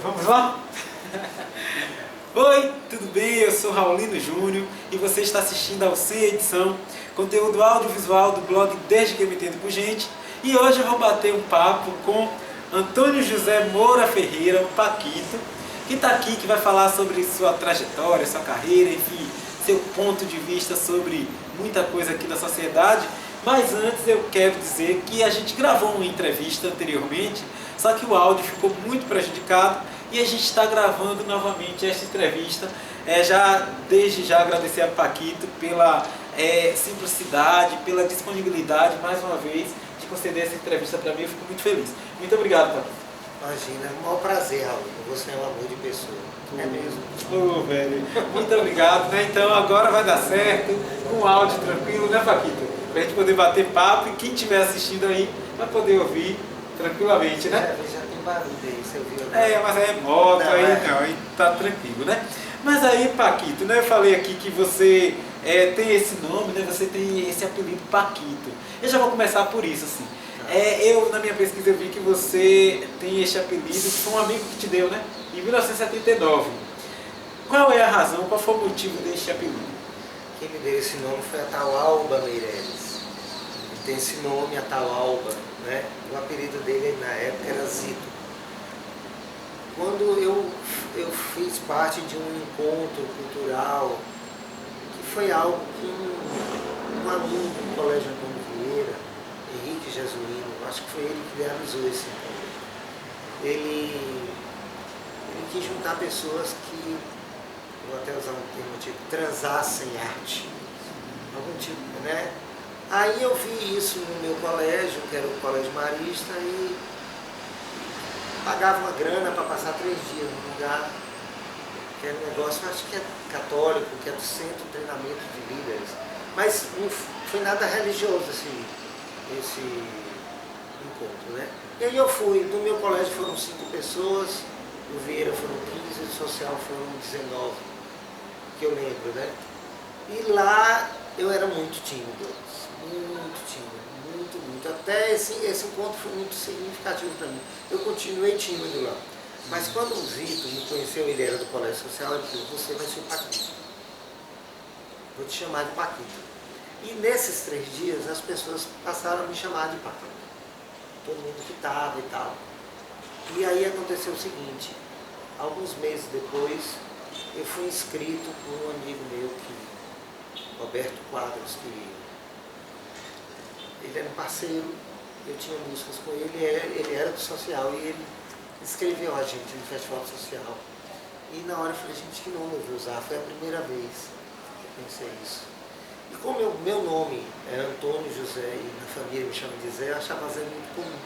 Vamos lá? Oi, tudo bem? Eu sou Raulino Júnior e você está assistindo ao Sem Edição, conteúdo audiovisual do blog Desde que eu me entendo por gente. E hoje eu vou bater um papo com Antônio José Moura Ferreira, o Paquito, que está aqui, que vai falar sobre sua trajetória, sua carreira, enfim, seu ponto de vista sobre muita coisa aqui da sociedade. Mas antes eu quero dizer que a gente gravou uma entrevista anteriormente, só que o áudio ficou muito prejudicado e a gente está gravando novamente esta entrevista. Desde já agradecer a Paquito pela simplicidade, pela disponibilidade, mais uma vez, de conceder essa entrevista para mim. Eu fico muito feliz. Muito obrigado, Paquito. Imagina, é um maior prazer, Raul. Você é um amor de pessoa. É mesmo. Ô, velho, muito obrigado, né? Então agora vai dar certo, com áudio tranquilo, né, Paquito? Pra gente poder bater papo e quem estiver assistindo aí vai poder ouvir tranquilamente, né? Já tem barulho aí, você ouviu? Mas aí é moto, Não, aí tá tranquilo, né? Mas aí, Paquito, né? Eu falei aqui que você tem esse nome, né? Você tem esse apelido Paquito. Eu já vou começar por isso, assim. Eu, na minha pesquisa, eu vi que você tem esse apelido, que foi um amigo que te deu, né? Em 1979. Qual é a razão, qual foi o motivo deste apelido? Quem me deu esse nome foi a tal Alba Meireles. Ele tem esse nome, a tal Alba, né? O apelido dele na época era Zito. Quando eu fiz parte de um encontro cultural, que foi algo que um aluno do Colégio Antônio Vieira, Henrique Jesuíno, acho que foi ele que realizou esse encontro. Ele quis juntar pessoas que, vou até usar um termo tipo, transassem arte, algum tipo, né? Aí eu vi isso no meu colégio, que era o Colégio Marista, e pagava uma grana para passar 3 dias num lugar, que era um negócio, acho que é católico, que é do Centro de Treinamento de Líderes, mas não foi nada religioso assim, esse encontro, né? E aí eu fui, do meu colégio foram 5 pessoas, do Vieira foram 15, do Social foram 19, que eu lembro, né? E lá eu era muito tímido, muito. Até esse encontro foi muito significativo para mim. Eu continuei tímido lá. Mas quando o Zito me conheceu, ele era do Colégio Social, ele disse, você vai ser o Paquito. Vou te chamar de Paquito. E nesses 3 dias as pessoas passaram a me chamar de Paquito. Todo mundo que estava e tal. E aí aconteceu o seguinte, alguns meses depois, eu fui inscrito por um amigo meu, Roberto Quadros, que ele era um parceiro, eu tinha músicas com ele, ele era do social e ele escreveu a gente no Festival Social. E na hora eu falei, gente, que nome eu vou usar? Foi a primeira vez que eu pensei isso. E como meu nome é Antônio José e na família me chamam de Zé, eu achava Zé muito comum.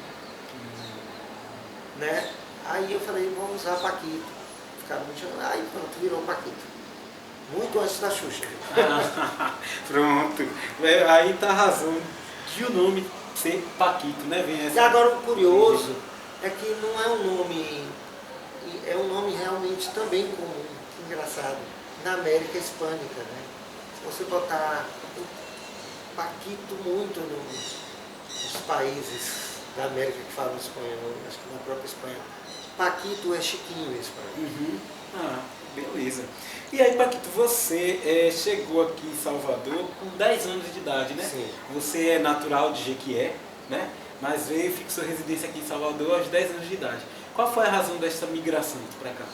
Né? Aí eu falei, vamos usar Paquito. Ficaram me chamando, aí pronto, virou Paquito. Muito antes da Xuxa. Pronto. Aí tá a razão de o nome ser Paquito, né? E agora o curioso é que não é um nome, é um nome realmente também comum, engraçado, na América Hispânica, né? Se você botar Paquito muito nos países da América que falam espanhol, acho que na própria Espanha, Paquito é Chiquinho em espanhol. Beleza. E aí, Paquito, você chegou aqui em Salvador com 10 anos de idade, né? Sim. Você é natural de Jequié, né? Mas veio e fixou residência aqui em Salvador aos 10 anos de idade. Qual foi a razão dessa migração para cá?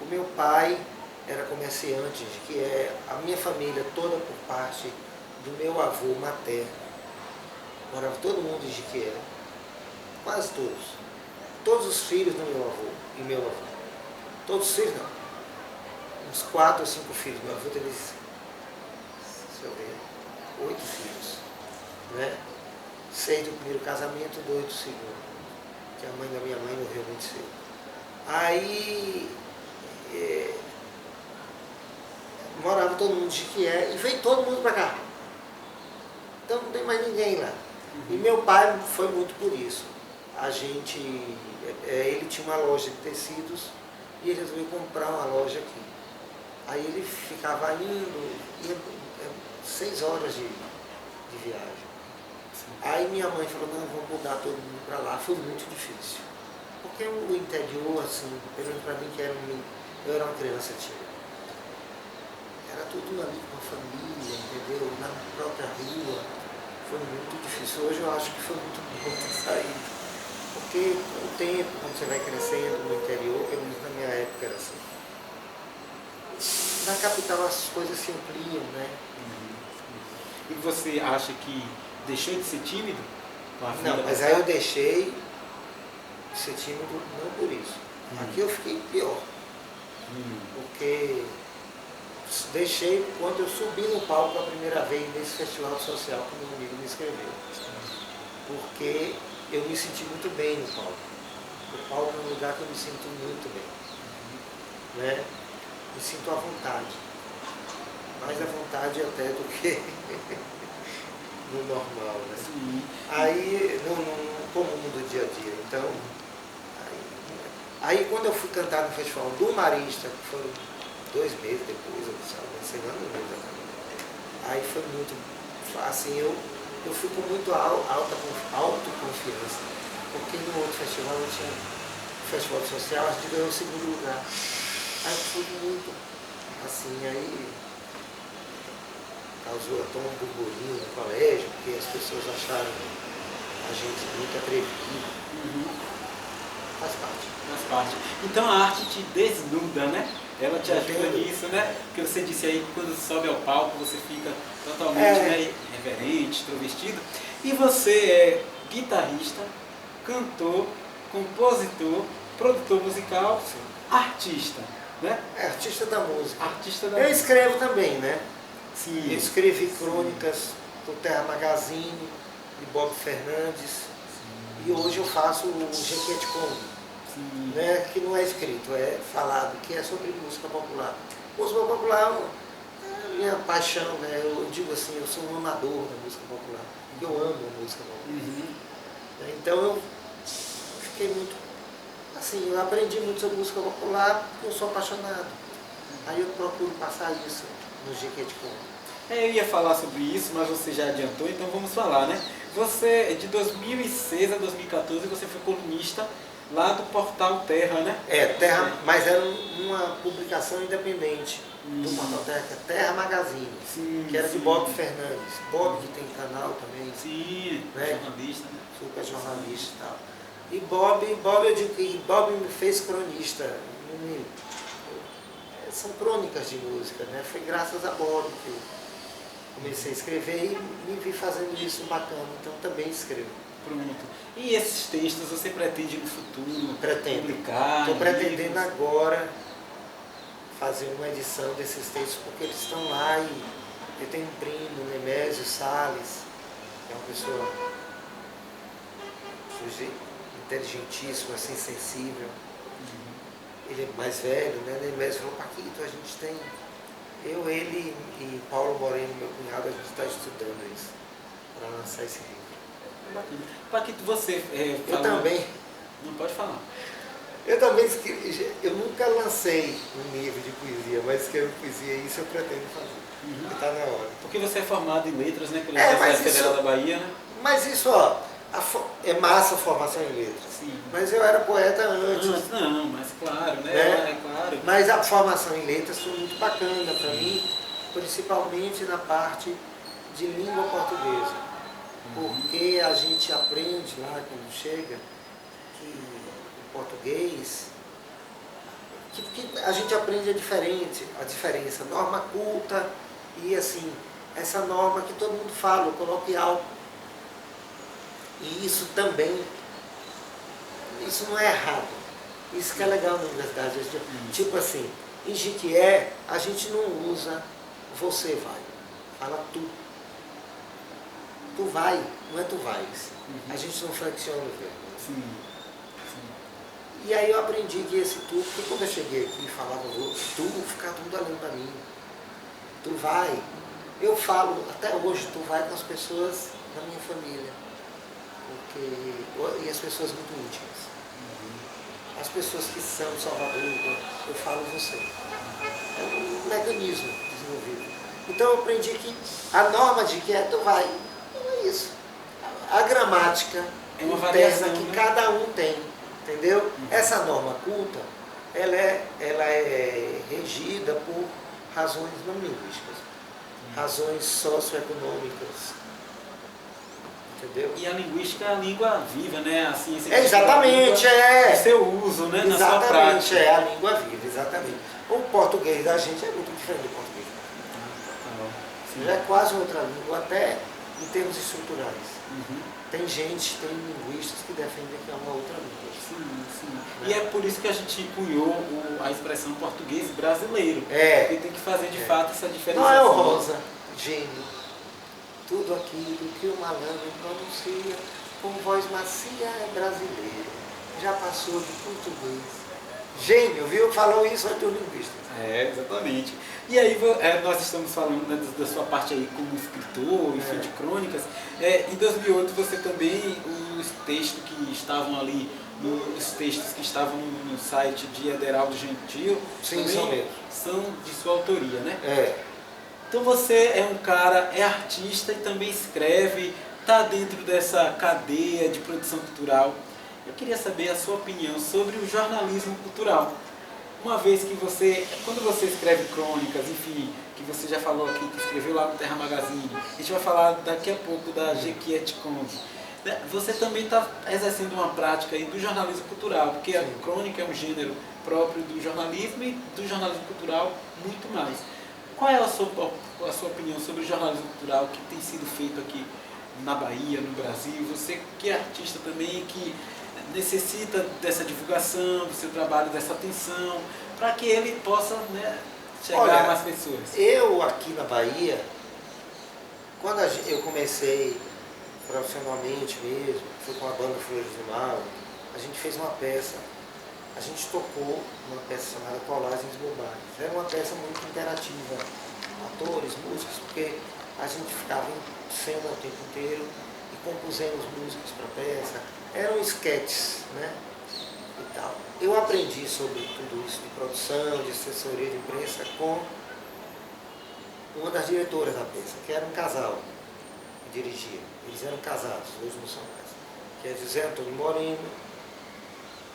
O meu pai era comerciante de Jequié, a minha família toda por parte do meu avô materno. Morava todo mundo em Jequié, quase todos. Todos os filhos do meu avô e meu avô. Todos os filhos não. Uns 4 ou 5 filhos. Meu avô teve, deixa eu ver, 8 filhos. Né? 6 do primeiro casamento, 2 do segundo. Que a mãe da minha mãe morreu muito cedo. Aí morava todo mundo de Jequié e veio todo mundo para cá. Então não tem mais ninguém lá. E meu pai foi muito por isso. Ele tinha uma loja de tecidos e ele resolveu comprar uma loja aqui. Aí ele ficava indo, ia 6 horas de viagem. Aí minha mãe falou, não, vamos mudar todo mundo para lá. Foi muito difícil. Porque porque o interior, assim, pelo menos para mim, eu era uma criança tímida. Era tudo ali com a família, entendeu? Na própria rua. Foi muito difícil. Hoje eu acho que foi muito bom ter saído. Porque com o tempo, quando você vai crescendo no interior, pelo menos na minha época era assim. Na capital as coisas se ampliam, né? E você acha que deixou de ser tímido? Com a vida Não, mas aí eu deixei de ser tímido não por isso. Aqui eu fiquei pior. Porque deixei quando eu subi no palco a primeira vez nesse festival social que meu amigo me inscreveu. Porque eu me senti muito bem no palco. O palco é um lugar que eu me sinto muito bem. Né? Me sinto à vontade. Mais à vontade até do que no normal. Né? Aí, como no dia a dia. Então, aí quando eu fui cantar no festival do Marista, que foram 2 meses depois, ou uma semana mesmo, aí foi muito assim, eu fui com muito autoconfiança, porque no outro festival eu tinha um festival social, a gente ganhou o 2º lugar. Aí foi muito assim, aí causou até um burburinho no colégio, porque as pessoas acharam a gente muito atrevido. Faz parte. Faz parte. Então a arte te desnuda, né? Ela te ajuda nisso, né? Porque você disse aí que quando sobe ao palco você fica totalmente reverente, extrovertido. E você é guitarrista, cantor, compositor, produtor musical, artista, né? É artista da música. Artista da Eu música. escrevo também, né? Sim. Eu escrevi crônicas do Terra Magazine, de Bob Fernandes. E hoje eu faço o Jequete Congo. Né, que não é escrito, é falado, que é sobre música popular. Música popular é a minha paixão, né? Eu digo assim, eu sou um amador da música popular, eu amo a música popular. Então eu fiquei muito, assim, eu aprendi muito sobre música popular porque eu sou apaixonado. Aí eu procuro passar isso no Jequete Congo. Eu ia falar sobre isso, mas você já adiantou, então vamos falar, né? Você, de 2006 a 2014, você foi colunista lá do portal Terra, né? Terra, mas era uma publicação independente do portal Terra, que é Terra Magazine, que era de Bob Fernandes. Bob que tem canal também. Sim, né? jornalista, né? Super jornalista e tal. E Bob, eu digo que Bob me fez cronista. São crônicas de música, né? Foi graças a Bob que eu comecei a escrever e me vi fazendo isso bacana, então também escrevo. Pronto. E esses textos você pretende no futuro publicar? Estou pretendendo agora fazer uma edição desses textos, porque eles estão lá e eu tenho um primo, Nemésio Salles, que é uma pessoa inteligentíssima, assim, sensível. Ele é mais velho, né? Nemésio falou, Paquito, a gente tem... Eu, ele e Paulo Moreno, meu cunhado, a gente está estudando isso, para lançar esse livro. Paquito, você eu também. Não pode falar. Eu também escrevi, eu nunca lancei um livro de poesia, mas escrevo poesia e isso eu pretendo fazer. Está na hora. Porque você é formado em letras, né? Pela Universidade Federal da Bahia, né? Mas isso, ó, é massa a formação em letras. Sim. Mas eu era poeta antes. Não, mas claro, né? É claro. Mas a formação em letras foi muito bacana para mim, principalmente na parte de língua portuguesa. Porque a gente aprende lá, quando chega, que o português, que a gente aprende a diferença, norma culta e assim, essa norma que todo mundo fala, o coloquial. E isso também, isso não é errado. Isso que é legal na universidade. Tipo assim, em Jequié, a gente não usa você vai, fala tu. Tu vai, não é tu vais. A gente não flexiona o verbo. E aí eu aprendi que esse tu, porque quando eu cheguei aqui e falava tu, ficava tudo olhando para mim. Tu vai. Eu falo, até hoje, tu vai com as pessoas da minha família. E as pessoas muito íntimas. As pessoas que são de Salvador, eu falo você. É um mecanismo desenvolvido. Então eu aprendi que a norma de que é tu vai. Não é isso. A gramática é uma interna variação, que né? cada um tem. Entendeu? Essa norma culta, ela é regida por razões não linguísticas, razões socioeconômicas. Entendeu? E a linguística é a língua viva, né? A ciência Exatamente, o seu uso, né? Na sua prática. Exatamente, é a língua viva, exatamente. O português da gente é muito diferente do português. Já é quase outra língua, até em termos estruturais. Tem gente, tem linguistas que defendem que é uma outra língua. Sim, sim. E é por isso que a gente cunhou a expressão português brasileiro. É. Porque tem que fazer de fato essa diferença. Não é o Rosa, gênio. Tudo aquilo que o malandro pronuncia com voz macia é brasileiro. Já passou de português. Gênio, viu? Falou isso antes do linguista. É, exatamente. E aí nós estamos falando, né, da sua parte aí como escritor, enfim, de crônicas. Em 2008 você também, os textos que estavam ali, os textos que estavam no site de Ederaldo Gentil, sim, são mesmo. São de sua autoria, né? É. Então você é um cara, é artista e também escreve, está dentro dessa cadeia de produção cultural. Eu queria saber a sua opinião sobre o jornalismo cultural. Uma vez que quando você escreve crônicas, enfim, que você já falou aqui, que escreveu lá no Terra Magazine, a gente vai falar daqui a pouco da Jequiette Conde. Você também está exercendo uma prática aí do jornalismo cultural, porque a crônica é um gênero próprio do jornalismo e do jornalismo cultural muito mais. Qual é a sua opinião sobre o jornalismo cultural que tem sido feito aqui na Bahia, no Brasil? Você que é artista também, que necessita dessa divulgação, do seu trabalho, dessa atenção, para que ele possa, né, chegar a mais pessoas. Eu aqui na Bahia, quando eu comecei profissionalmente mesmo, fui com a banda Flores do Mal, a gente fez uma peça, a gente tocou uma peça chamada Colagens Globais. Era uma peça muito interativa, atores, músicos, porque a gente ficava em cena o tempo inteiro e compusemos músicas para a peça. Eram esquetes, né? E tal. Eu aprendi sobre tudo isso de produção, de assessoria de imprensa com uma das diretoras da peça, que era um casal que dirigia. Eles eram casados, hoje não são mais. Que é José Antônio Moreno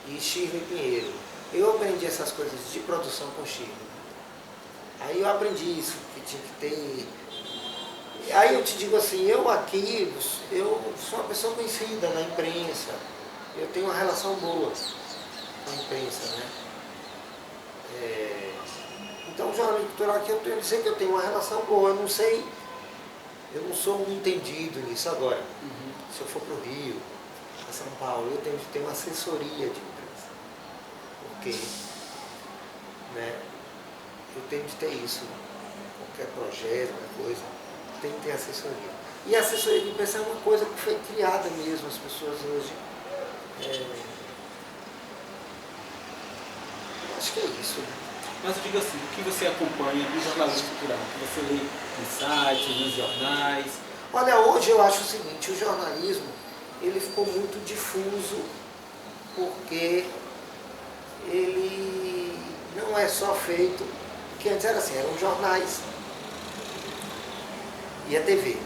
e Shirley Pinheiro. Eu aprendi essas coisas de produção com Shirley. Aí eu aprendi isso, que tinha que ter. Aí eu te digo assim, eu aqui, eu sou uma pessoa conhecida na imprensa, eu tenho uma relação boa com a imprensa, né? Então o jornalismo cultural aqui eu tenho que dizer que eu tenho uma relação boa, eu não sei, eu não sou um entendido nisso agora. Se eu for para o Rio, para São Paulo, eu tenho que ter uma assessoria de imprensa. Porque, né, eu tenho que ter isso, qualquer projeto, qualquer coisa. Tem que ter assessoria. E a assessoria de imprensa é uma coisa que foi criada mesmo, as pessoas hoje. Acho que é isso. Mas eu digo assim, o que você acompanha do jornalismo cultural? O que você lê nos sites, nos jornais? Olha, hoje eu acho o seguinte, o jornalismo, ele ficou muito difuso, porque ele não é só feito, porque antes era assim, eram jornais e a TV.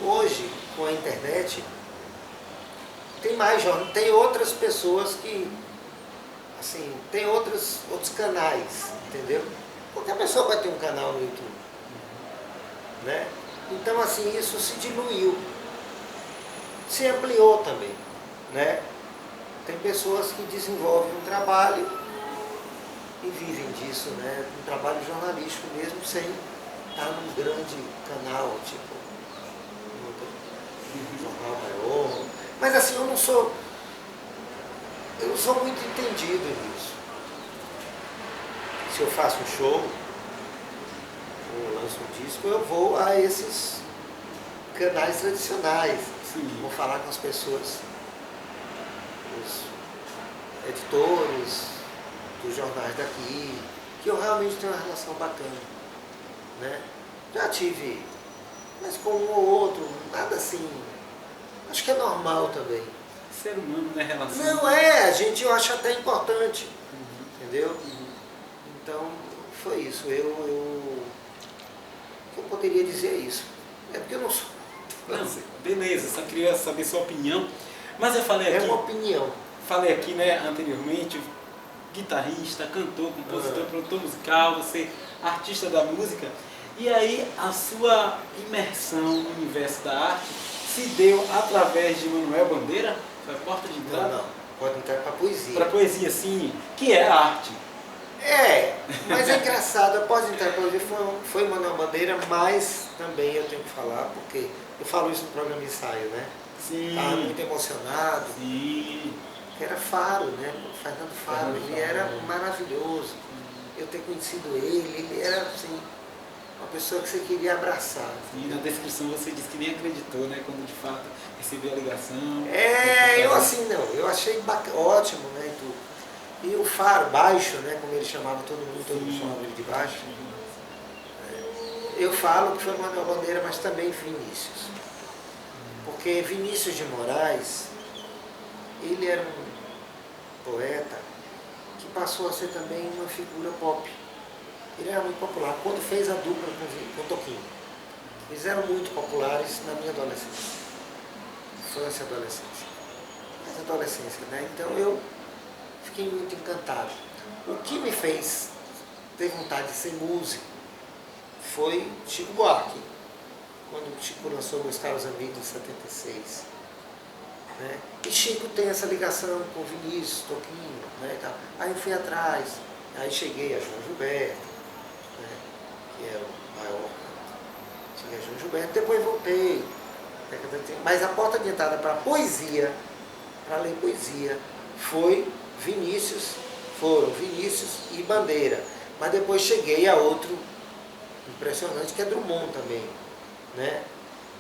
Hoje, com a internet, tem mais jornais, tem outras pessoas que, assim, tem outros canais, entendeu? Qualquer pessoa vai ter um canal no YouTube, né? Então, assim, isso se diluiu, se ampliou também, né? Tem pessoas que desenvolvem um trabalho e vivem disso, né? Um trabalho jornalístico mesmo, sem estar num grande canal, tipo, um jornal maior. Mas assim, eu não sou muito entendido nisso. Se eu faço um show, ou lanço um disco, eu vou a esses canais tradicionais. Sim. Vou falar com as pessoas, os editores dos jornais daqui, que eu realmente tenho uma relação bacana. Né? Já tive, mas com um ou outro, nada assim. Acho que é normal também. Ser humano, né? Relação. Não é, eu acho até importante. Entendeu? Então, foi isso. Eu poderia dizer isso. É porque eu não sou. Não, beleza, só queria saber sua opinião. Mas eu falei aqui. É uma opinião. falei aqui, né, anteriormente, guitarrista, cantor, compositor, produtor musical, você artista da música. E aí a sua imersão no universo da arte se deu através de Manuel Bandeira? Foi a porta de entrada? Não, pode entrar para poesia. Para poesia, sim, que é arte. Mas é engraçado, a porta de entrada para poesia foi Manuel Bandeira, mas também eu tenho que falar, porque eu falo isso no programa de ensaio, né? Sim. Estava muito emocionado. Sim. Que era Faro, né? O Fernando Faro, ele era maravilhoso. Eu ter conhecido ele era assim, uma pessoa que você queria abraçar. E na descrição você disse que nem acreditou, né? Quando de fato recebeu a ligação. Eu achei ótimo, né? E tudo. E o Faro, Baixo, né? Como ele chamava todo mundo chamava ele de Baixo. Eu falo que foi Manuel Bandeira, mas também Vinícius. Porque Vinícius de Moraes, ele era um poeta que passou a ser também uma figura pop. Ele era muito popular. Quando fez a dupla com o Toquinho, eles eram muito populares na minha adolescência. Infância e adolescência. Mas adolescência, né? Então eu fiquei muito encantado. O que me fez ter vontade de ser músico foi Chico Buarque. Quando o Chico lançou Meus Caros Amigos em 76. Né? E Chico tem essa ligação com Vinícius, Toquinho, né, e tal. Aí eu fui atrás, aí cheguei a João Gilberto, né, que é o maior, cheguei a João Gilberto, depois voltei. Mas a porta de entrada para poesia, para ler poesia, foram Vinícius e Bandeira. Mas depois cheguei a outro impressionante, que é Drummond também, né?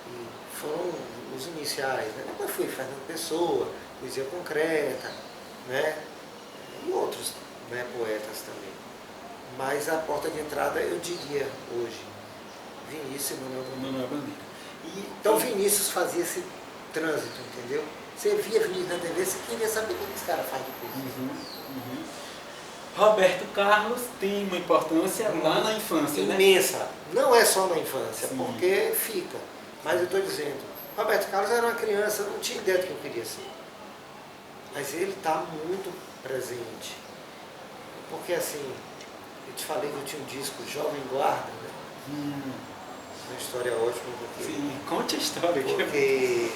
E foram os iniciais, né? Depois fui Fernando Pessoa, Poesia Concreta, né? E outros, né, poetas também. Mas a porta de entrada, eu diria hoje, Vinícius e Manuel Bandeira. Então Vinícius fazia esse trânsito, entendeu? Você via Vinícius na TV, você queria saber o que esse cara faz de poesia. Roberto Carlos tem uma importância lá na infância, imensa. Né? Não é só na infância, Sim. Porque fica. Mas eu estou dizendo, Roberto Carlos era uma criança, não tinha ideia do que eu queria ser. Mas ele está muito presente. Porque assim, eu te falei que eu tinha um disco Jovem Guarda, né? Uma história ótima. Porque, sim, conte a história. Porque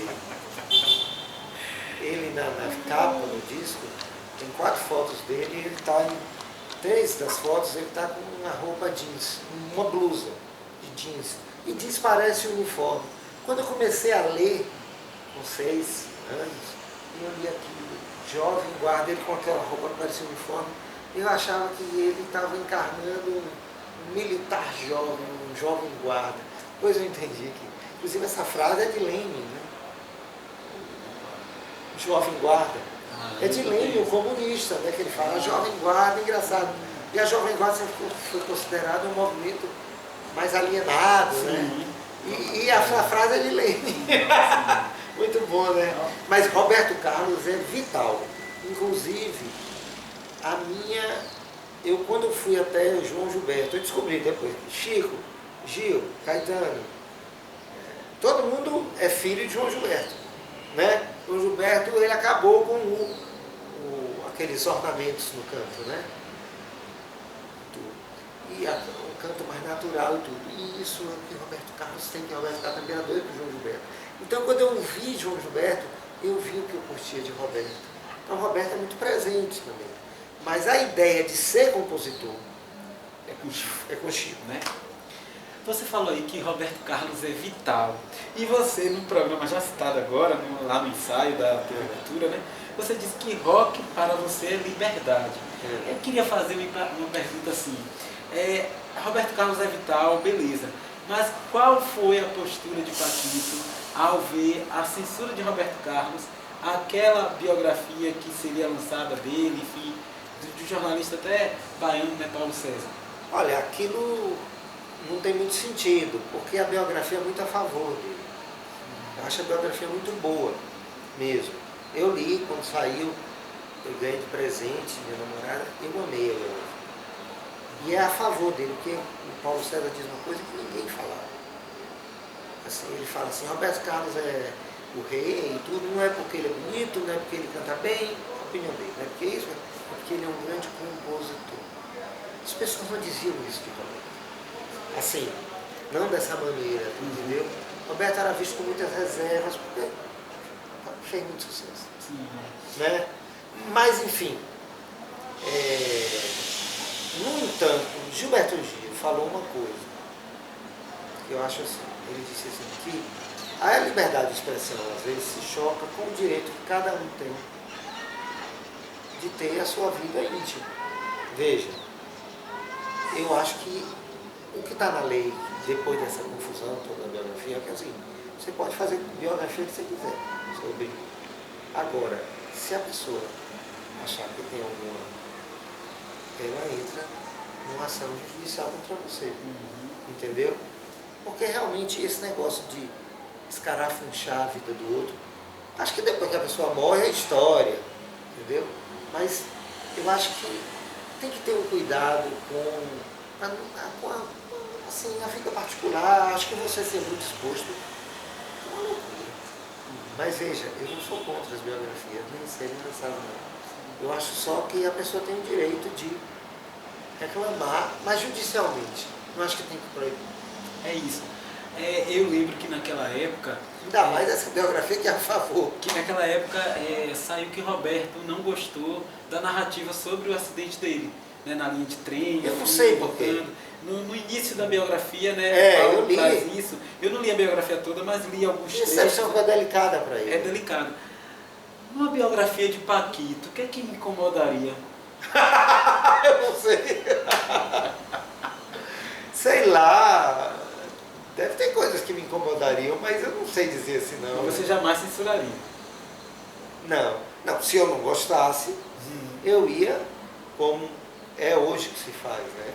ele na capa do disco, tem 4 fotos dele e ele está em 3 das fotos, ele está com uma roupa jeans, uma blusa de jeans. E jeans parece um uniforme. Quando eu comecei a ler, com 6 anos, eu li aquilo, Jovem Guarda, ele com aquela roupa que parecia um uniforme, eu achava que ele estava encarnando um militar jovem, um jovem guarda. Depois eu entendi que, inclusive essa frase é de Lenin, né? Jovem Guarda. É de Lenin, o comunista, né, que ele fala, a Jovem Guarda, engraçado. E a Jovem Guarda sempre foi considerada um movimento mais alienado, né? E a frase é de Lenin. Muito bom, né? Mas Roberto Carlos é vital. Inclusive, eu quando fui até João Gilberto, eu descobri depois, Chico, Gil, Caetano, todo mundo é filho de João Gilberto, né? João Gilberto, ele acabou com aqueles ornamentos no canto, né? E o canto mais natural e tudo. E isso é o que Roberto Carlos tem, que Roberto Carlos também era doido com João Gilberto. Então, quando eu vi João Gilberto, eu vi o que eu curtia de Roberto. Então, Roberto é muito presente também. Mas a ideia de ser compositor é com Chico, né? Você falou aí que Roberto Carlos é vital. E você, no programa já citado agora, lá no ensaio da abertura, né? Você disse que rock para você é liberdade. Eu queria fazer uma pergunta assim. Roberto Carlos é vital, beleza. Mas qual foi a postura de Patrício ao ver a censura de Roberto Carlos, aquela biografia que seria lançada dele, enfim, do jornalista até baiano, né, Paulo César? Olha, aquilo não tem muito sentido, porque a biografia é muito a favor dele. Eu acho a biografia muito boa, mesmo. Eu li quando saiu, eu ganhei de presente, minha namorada, eu amei a biografia. E é a favor dele, porque o Paulo César diz uma coisa que ninguém falava. Assim, ele fala assim, Roberto Carlos é o rei e tudo, não é porque ele é bonito, não é porque ele canta bem, opinião dele, né? Porque isso é porque ele é um grande compositor. As pessoas não diziam isso de Roberto. Assim, não dessa maneira, entendeu? Roberto era visto com muitas reservas, porque fez muito sucesso. Sim. Né? Mas, enfim, no entanto, Gilberto Gil falou uma coisa, que eu acho assim, ele disse assim, que a liberdade de expressão às vezes se choca com o direito que cada um tem de ter a sua vida íntima. Veja, eu acho que o que está na lei, depois dessa confusão toda da biografia, é que assim, você pode fazer biografia que você quiser sobre. Agora, se a pessoa achar que tem alguma, ela entra numa ação judicial contra você. Entendeu? Porque realmente esse negócio de escarafunchar a vida do outro, acho que depois que a pessoa morre é história, entendeu? Mas eu acho que tem que ter um cuidado com assim, a vida particular. Acho que você ser muito exposto é uma loucura. Mas veja, eu não sou contra as biografias, nem sei, nem sabe não. Eu acho só que a pessoa tem o direito de reclamar, mas judicialmente. Não acho que tem que proibir. É isso. Eu lembro que naquela época... Ainda mais essa biografia que é a favor. Que naquela época saiu que Roberto não gostou da narrativa sobre o acidente dele, né, na linha de trem. Eu não sei porquê. No início da biografia, né, eu li. traz isso. Eu não li a biografia toda, mas li alguns trechos. Isso é uma coisa delicada para ele. É delicado. Uma biografia de Paquito, o que é que me incomodaria? Eu não sei. Sei lá. Deve ter coisas que me incomodariam, mas eu não sei dizer assim não. Você jamais censuraria? Não, se eu não gostasse, eu ia como é hoje que se faz, né?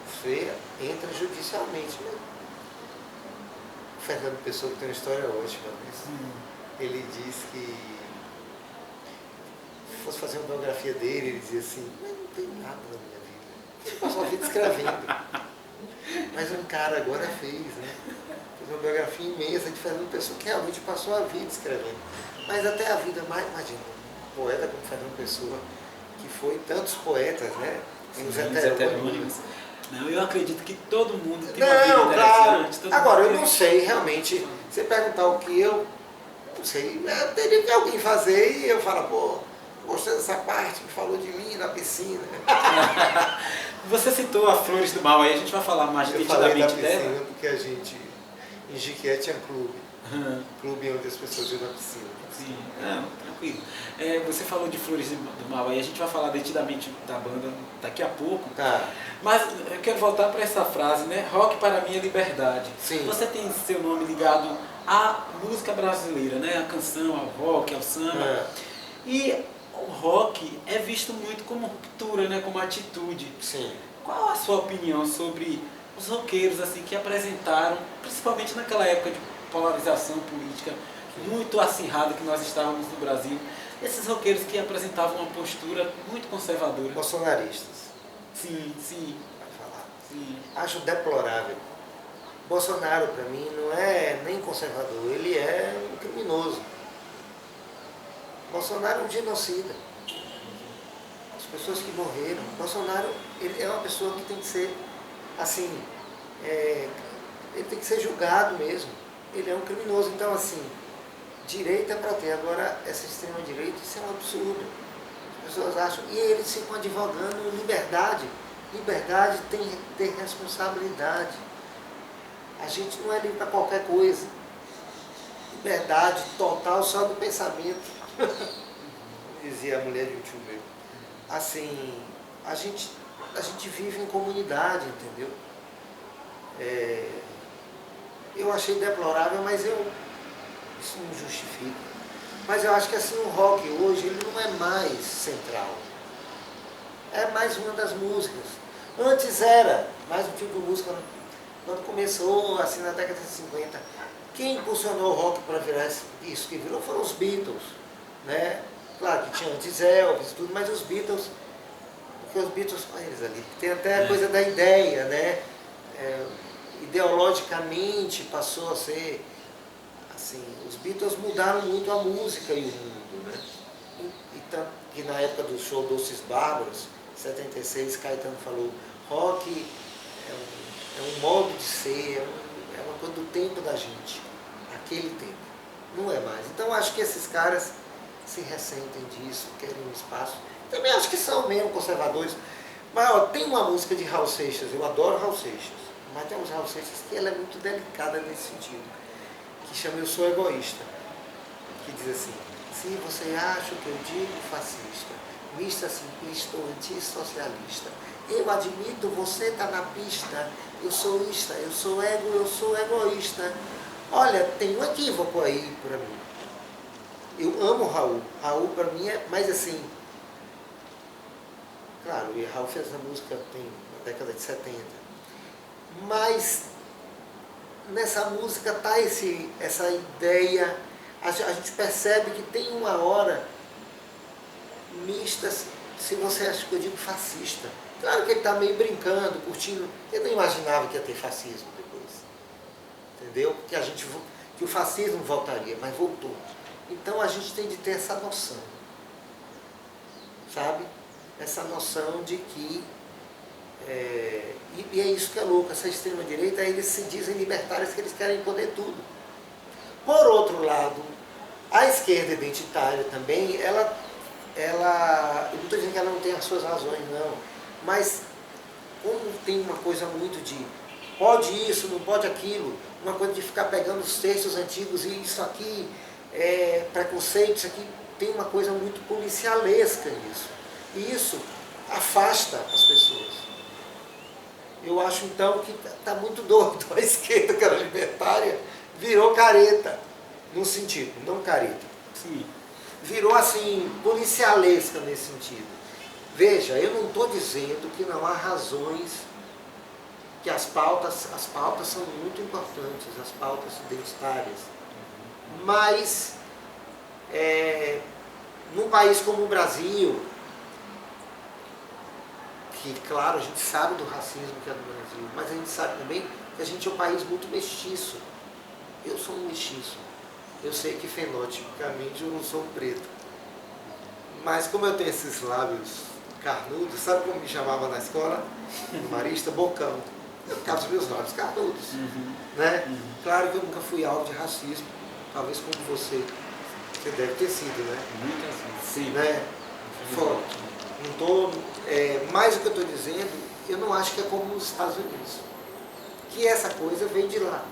Você entra judicialmente, né? O Fernando Pessoa, que tem uma história ótima, né? Ele diz que se fosse fazer uma biografia dele, ele dizia assim, mas não tem nada na minha vida. Eu passo a vida escrevendo. Mas um cara agora fez, né? Fez uma biografia imensa de Fernando Pessoa, que realmente passou a vida escrevendo. Mas até a vida mais, imagina, um poeta como Fernando Pessoa, que foi tantos poetas, né? Os heterônimos. Não, eu acredito que todo mundo tem uma vida interessante. Claro. Agora, eu não sei realmente, você perguntar o que eu não sei, eu teria que alguém fazer e eu falo, pô, gostei dessa parte que falou de mim na piscina. Você citou a Flores do Mal, aí a gente vai falar mais detidamente dela. Porque a gente, em Jiquié tinha clube. Clube onde as pessoas iam na piscina. Sim, não, tranquilo. Você falou de Flores do Mal, aí a gente vai falar detidamente da banda daqui a pouco. Tá. Mas eu quero voltar para essa frase, né? Rock para mim é liberdade. Sim. Você tem seu nome ligado à música brasileira, né? A canção, ao rock, ao samba. E o rock é visto muito como ruptura, né? Como atitude. Sim. Qual a sua opinião sobre os roqueiros assim, que apresentaram, principalmente naquela época de polarização política muito acirrada que nós estávamos no Brasil, esses roqueiros que apresentavam uma postura muito conservadora? Bolsonaristas. Sim, sim. Vai falar. Sim. Acho deplorável. Bolsonaro, para mim, não é nem conservador, ele é um criminoso. Bolsonaro é um genocida. As pessoas que morreram. Bolsonaro, ele é uma pessoa que tem que ser, assim, ele tem que ser julgado mesmo. Ele é um criminoso. Então, assim, direita é para ter. Agora, essa extrema-direita, isso é um absurdo. As pessoas acham. E eles ficam advogando liberdade. Liberdade tem que ter responsabilidade. A gente não é livre para qualquer coisa. Liberdade total só do pensamento. Dizia a mulher de um tio meu. Assim, a gente vive em comunidade, entendeu? Eu achei deplorável, mas isso não justifica. Mas eu acho que assim, o rock hoje, ele não é mais central. É mais uma das músicas. Antes era mais um tipo de música. Quando começou, assim, na década de 50, quem impulsionou o rock para virar isso que virou foram os Beatles, né? Claro que tinha antes Elvis e tudo, mas os Beatles, porque os Beatles, olha eles ali, tem até a coisa da ideia, né? Ideologicamente passou a ser, assim, os Beatles mudaram muito a música e o mundo, né? que na época do show Doces Bárbaros, 76, Caetano falou, rock é um modo de ser, é uma coisa do tempo da gente, aquele tempo, não é mais. Então acho que esses caras se ressentem disso, querem um espaço. Também acho que são mesmo conservadores. Mas ó, tem uma música de Raul Seixas, eu adoro Raul Seixas, mas tem uns Raul Seixas que ela é muito delicada nesse sentido, que chama Eu Sou Egoísta, que diz assim, se você acha que eu digo fascista, mista, simplista ou antissocialista, eu admito, você está na pista, eu sou ista, eu sou ego, eu sou egoísta. Olha, tem um equívoco aí para mim. Eu amo Raul. Raul para mim é, mas assim, claro, e Raul fez essa música tem na década de 70. Mas nessa música tá essa ideia, a gente percebe que tem uma hora mista, se você acha que eu digo fascista. Claro que ele está meio brincando, curtindo. Eu não imaginava que ia ter fascismo depois. Entendeu? Que o fascismo voltaria, mas voltou. Então a gente tem de ter essa noção. Sabe? Essa noção de que... e é isso que é louco. Essa extrema-direita, eles se dizem libertários, que eles querem poder tudo. Por outro lado, a esquerda identitária também, ela eu não estou dizendo que ela não tem as suas razões, não. Mas como tem uma coisa muito de pode isso, não pode aquilo, uma coisa de ficar pegando os textos antigos e isso aqui é preconceito, isso aqui tem uma coisa muito policialesca nisso. E isso afasta as pessoas. Eu acho então que está muito doido. A esquerda, que era libertária, virou careta, num sentido, não careta. Sim. Virou assim, policialesca nesse sentido. Veja, eu não estou dizendo que não há razões, que as pautas são muito importantes, as pautas identitárias. Mas, num país como o Brasil, que, claro, a gente sabe do racismo que é no Brasil, mas a gente sabe também que a gente é um país muito mestiço. Eu sou um mestiço. Eu sei que fenotipicamente eu não sou um preto. Mas como eu tenho esses lábios carnudos, sabe como me chamava na escola? No Marista? Bocão. Eu ficava os meus lábios carnudos. Né? Claro que eu nunca fui alvo de racismo. Talvez como você deve ter sido, né? Muitas vezes. Sim. Né? Forte. Não tô, mais o que eu estou dizendo, eu não acho que é como nos Estados Unidos. Que essa coisa vem de lá.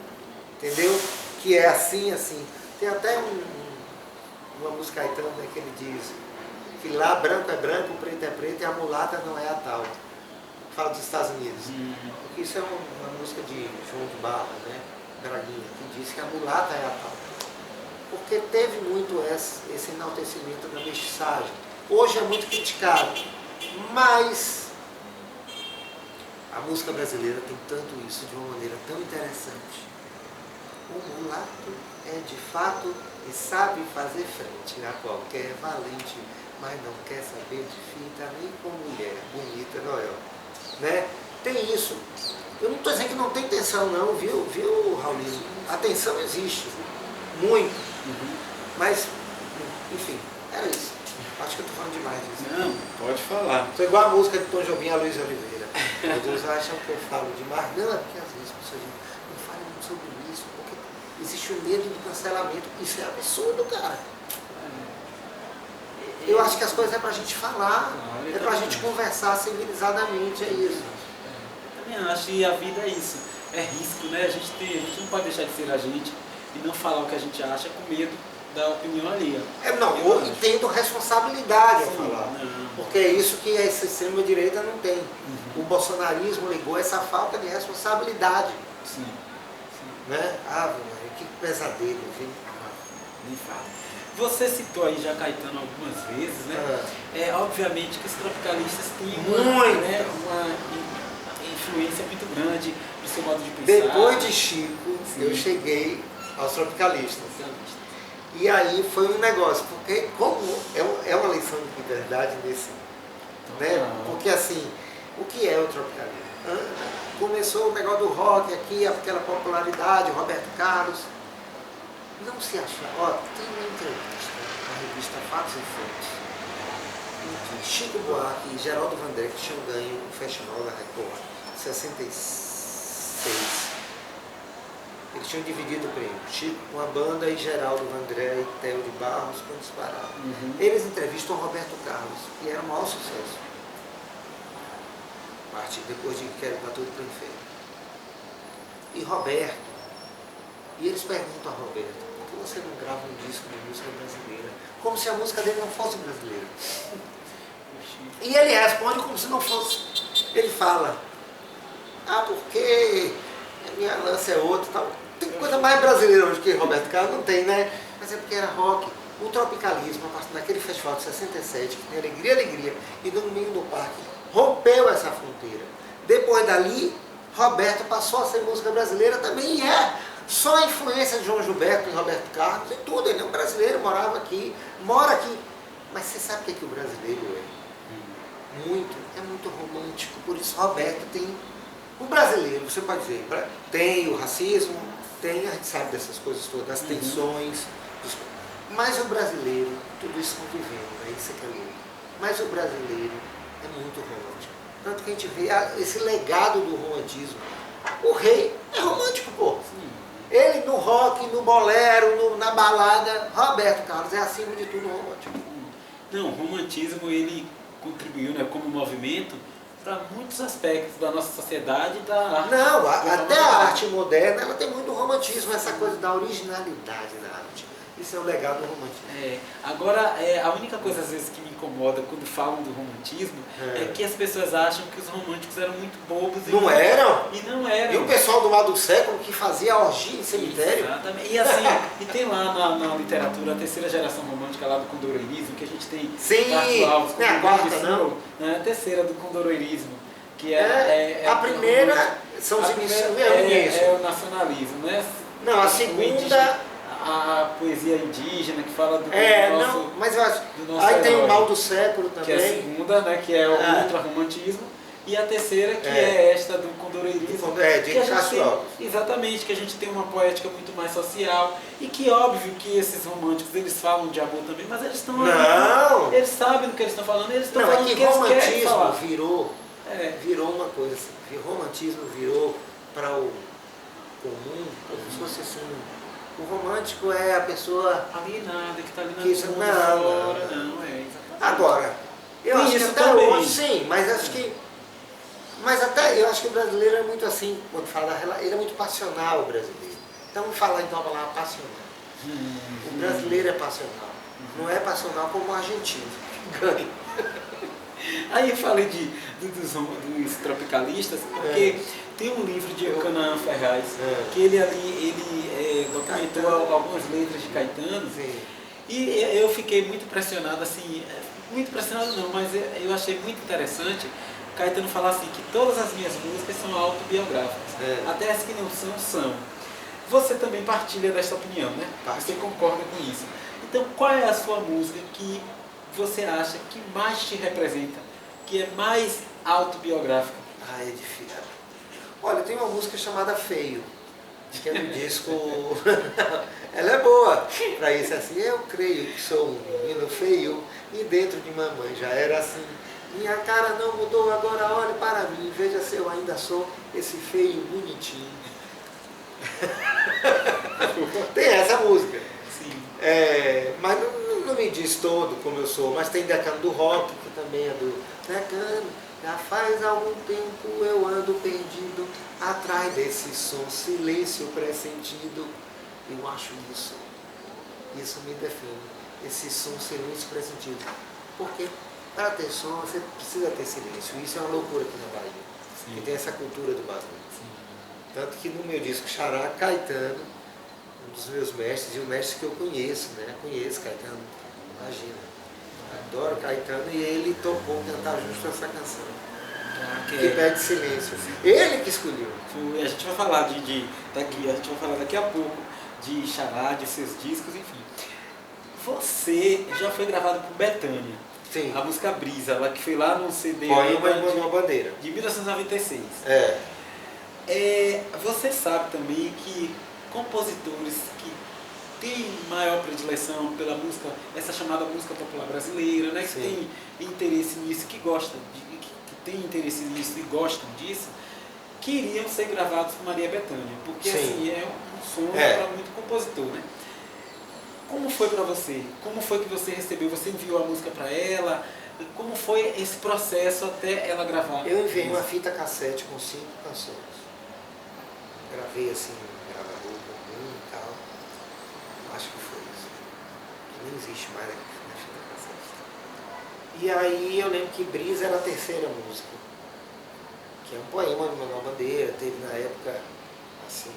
Entendeu? Que é assim, assim. Tem até uma música Caetano, né, que ele diz que lá branco é branco, preto é preto e a mulata não é a tal. Fala dos Estados Unidos. Porque isso é uma música de João de Barra, né, Braguinha, que diz que a mulata é a tal. Porque teve muito esse enaltecimento da mestiçagem. Hoje é muito criticado, mas a música brasileira tem tanto isso de uma maneira tão interessante. O mulato é de fato e sabe fazer frente a qualquer valente, mas não quer saber de fita nem com mulher bonita, Noel. Né? Tem isso. Eu não estou dizendo que não tem tensão não, viu, Raulino? A tensão existe, muito. Mas, enfim, era isso. Acho que eu estou falando demais disso. Não, pode falar. Sou igual a música de Tom Jobim e a Luiz Oliveira. Todos acham que eu falo demais. Não, é porque às vezes as pessoas dizem, não fale muito sobre isso, porque existe o medo do cancelamento. Isso é absurdo, cara. Eu acho que as coisas é pra gente falar, é pra gente conversar civilizadamente, é isso. Eu também acho, e a vida é isso. É risco, né? A gente não pode deixar de ser a gente e não falar o que a gente acha com medo da opinião alheia. E tendo responsabilidade ao falar. Não. Porque é isso que a extrema-direita não tem. O bolsonarismo ligou essa falta de responsabilidade. Sim. Né? Maria, que pesadelo, viu? Nem fala. Você citou aí já Caetano algumas vezes, né? Obviamente que os tropicalistas têm uma influência muito grande no seu modo de pensar. Depois de Chico, eu cheguei aos tropicalistas. E aí foi um negócio, porque como é uma lição de liberdade nesse, né? Porque assim, o que é o tropicalismo? Começou o negócio do rock aqui, aquela popularidade, Roberto Carlos. Não se acha, tem uma entrevista na revista Fatos e Feitos, que Chico Buarque e Geraldo Vandré, que tinham ganho o Festival da Record em 66. Eles tinham dividido o prêmio. Chico com a banda e Geraldo Vandré e Theo de Barros com Disparado. Eles entrevistam o Roberto Carlos, que era o maior sucesso. Depois de Quero Dar Tudo para o Inferno. E Roberto, e eles perguntam a Roberto, por que você não grava um disco de música brasileira? Como se a música dele não fosse brasileira. E ele responde como se não fosse. Ele fala, porque a minha lança é outra, tal. Tem coisa mais brasileira hoje que Roberto Carlos não tem, né? Mas é porque era rock. O tropicalismo, a partir daquele festival de 67, que tem Alegria, Alegria, e Domingo do Parque, rompeu essa fronteira. Depois dali, Roberto passou a ser música brasileira também, e só a influência de João Gilberto e Roberto Carlos e tudo. Ele é um brasileiro, morava aqui, mora aqui. Mas você sabe o que o brasileiro é? É muito romântico. Por isso Roberto tem... O brasileiro, você pode dizer, tem o racismo, a gente sabe dessas coisas todas, das tensões, mas o brasileiro, tudo isso convivendo, né? Isso é lindo. Mas o brasileiro é muito romântico. Tanto que a gente vê esse legado do romantismo. O rei é romântico, pô. Ele no rock, no bolero, na balada, Roberto Carlos é acima de tudo romântico. Não, o romantismo ele contribuiu, né, como movimento para muitos aspectos da nossa sociedade e da arte. Não, até a arte moderna ela tem muito romantismo, essa coisa da originalidade da arte. Isso é o legado do romantismo. Agora, a única coisa às vezes que me incomoda quando falam do romantismo é que as pessoas acham que os românticos eram muito bobos. Não eram? E não eram. E o pessoal do lado do século que fazia orgia em cemitério? Exatamente. E assim, e tem lá na literatura a terceira geração romântica lá do condoreirismo, que a gente tem Sim, Alves, não é a quarta não? A terceira do condoreirismo, que a primeira são os inícios. É o nacionalismo, né? Não, a segunda... A poesia indígena que fala do nosso, não, mas eu acho. Aí tem o mal do século também. Que é a segunda, né, que é o ultrarromantismo, e a terceira que é esta do condoreirismo. De Castro Alves. Exatamente, que a gente tem uma poética muito mais social e que óbvio que esses românticos eles falam de amor também, mas eles estão não. Eles sabem do que eles estão falando, eles estão não, falando é que eles querem falar. Virou uma coisa assim, o romantismo virou para o comum, como se fosse assim. O romântico é a pessoa alienada, que está ali na fora. Exatamente. Agora, eu acho que até hoje, sim, mas acho que. Mas até eu acho que o brasileiro é muito assim, quando fala da relação, ele é muito passional, o brasileiro. Então vamos falar então a palavra passional. O brasileiro é passional. Não é passional como o argentino, que ganha. Aí eu falei dos tropicalistas, porque tem um livro de Canaã Ferraz, que ele documentou algumas letras de Caetano, e eu fiquei muito impressionado, assim, muito impressionado não, mas eu achei muito interessante Caetano falar assim, que todas as minhas músicas são autobiográficas, até as que não são. Você também partilha dessa opinião, né? Você concorda com isso. Então, qual é a sua música que você acha que mais te representa, que é mais autobiográfica? É difícil. Olha, tem uma música chamada Feio, que é um disco... Ela é boa para isso, assim, eu creio que sou um menino feio e dentro de mamãe já era assim. Minha cara não mudou, agora olhe para mim, veja se eu ainda sou esse feio bonitinho. Tem essa música. Sim. Mas não me diz todo como eu sou, mas tem Decano do Rock, que também é do Decano. Já faz algum tempo eu ando perdido atrás desse som, silêncio pressentido. Eu acho isso me define, esse som, silêncio pressentido. Porque para ter som você precisa ter silêncio, isso é uma loucura aqui na Bahia, que tem essa cultura do barulho. Tanto que no meu disco Xará, Caetano, um dos meus mestres, e o mestre que eu conheço, né? Conheço Caetano, imagina. Adoro Caetano e ele topou cantar justo essa canção. Que pede silêncio. Ele que escolheu. A gente vai falar a gente vai falar daqui a pouco de Xará, de seus discos, enfim. Você já foi gravado por Bethânia. Sim. A música Brisa, ela que foi lá no CD uma bandeira. De 1996. Você sabe também que compositores que tem maior predileção pela música, essa chamada música popular brasileira, né? Que tem interesse nisso, que tem interesse nisso e gostam disso, queriam ser gravados por Maria Bethânia, porque assim, é um sonho para muito compositor, né? Como foi para você? Como foi que você recebeu? Você enviou a música para ela? Como foi esse processo até ela gravar? Eu enviei uma fita cassete com 5 canções. Gravei assim, gravador comum e tal. Acho que foi isso. Que nem existe mais aqui na fita cassete. E aí eu lembro que Brisa era a terceira música. Que é um poema de Manuel Bandeira. Teve na época, assim,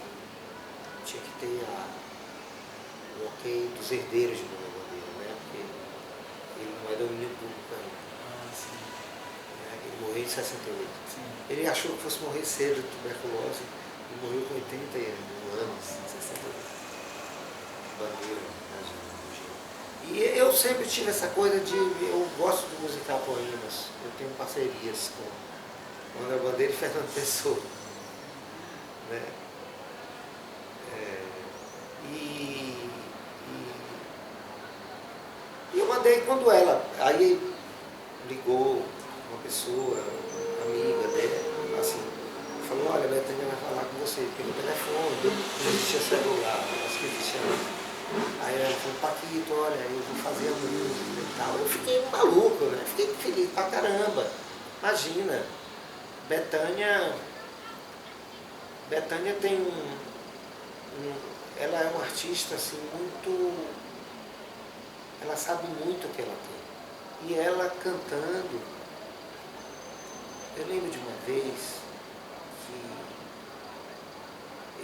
tinha que ter o ok dos herdeiros de Manuel Bandeira, né? Porque ele não é domínio público ainda. Ele morreu em 68. Sim. Ele achou que fosse morrer cedo de tuberculose e morreu com 81 anos, 68. Bandeira, e eu sempre tive essa coisa de, eu gosto de musicar poemas, eu tenho parcerias com Manuel Bandeira e Fernando Pessoa, né? E eu mandei quando ela, aí ligou uma pessoa, amiga dela, assim, falou, olha, a Bethânia vai falar com você pelo telefone, não existia celular, acho que existia. Aí ela falou, Paquito, olha, eu vou fazer a música e tal. Eu fiquei maluco, né? Fiquei feliz pra caramba. Imagina, Bethânia tem ela é uma artista assim muito, ela sabe muito o que ela tem. E ela cantando, eu lembro de uma vez que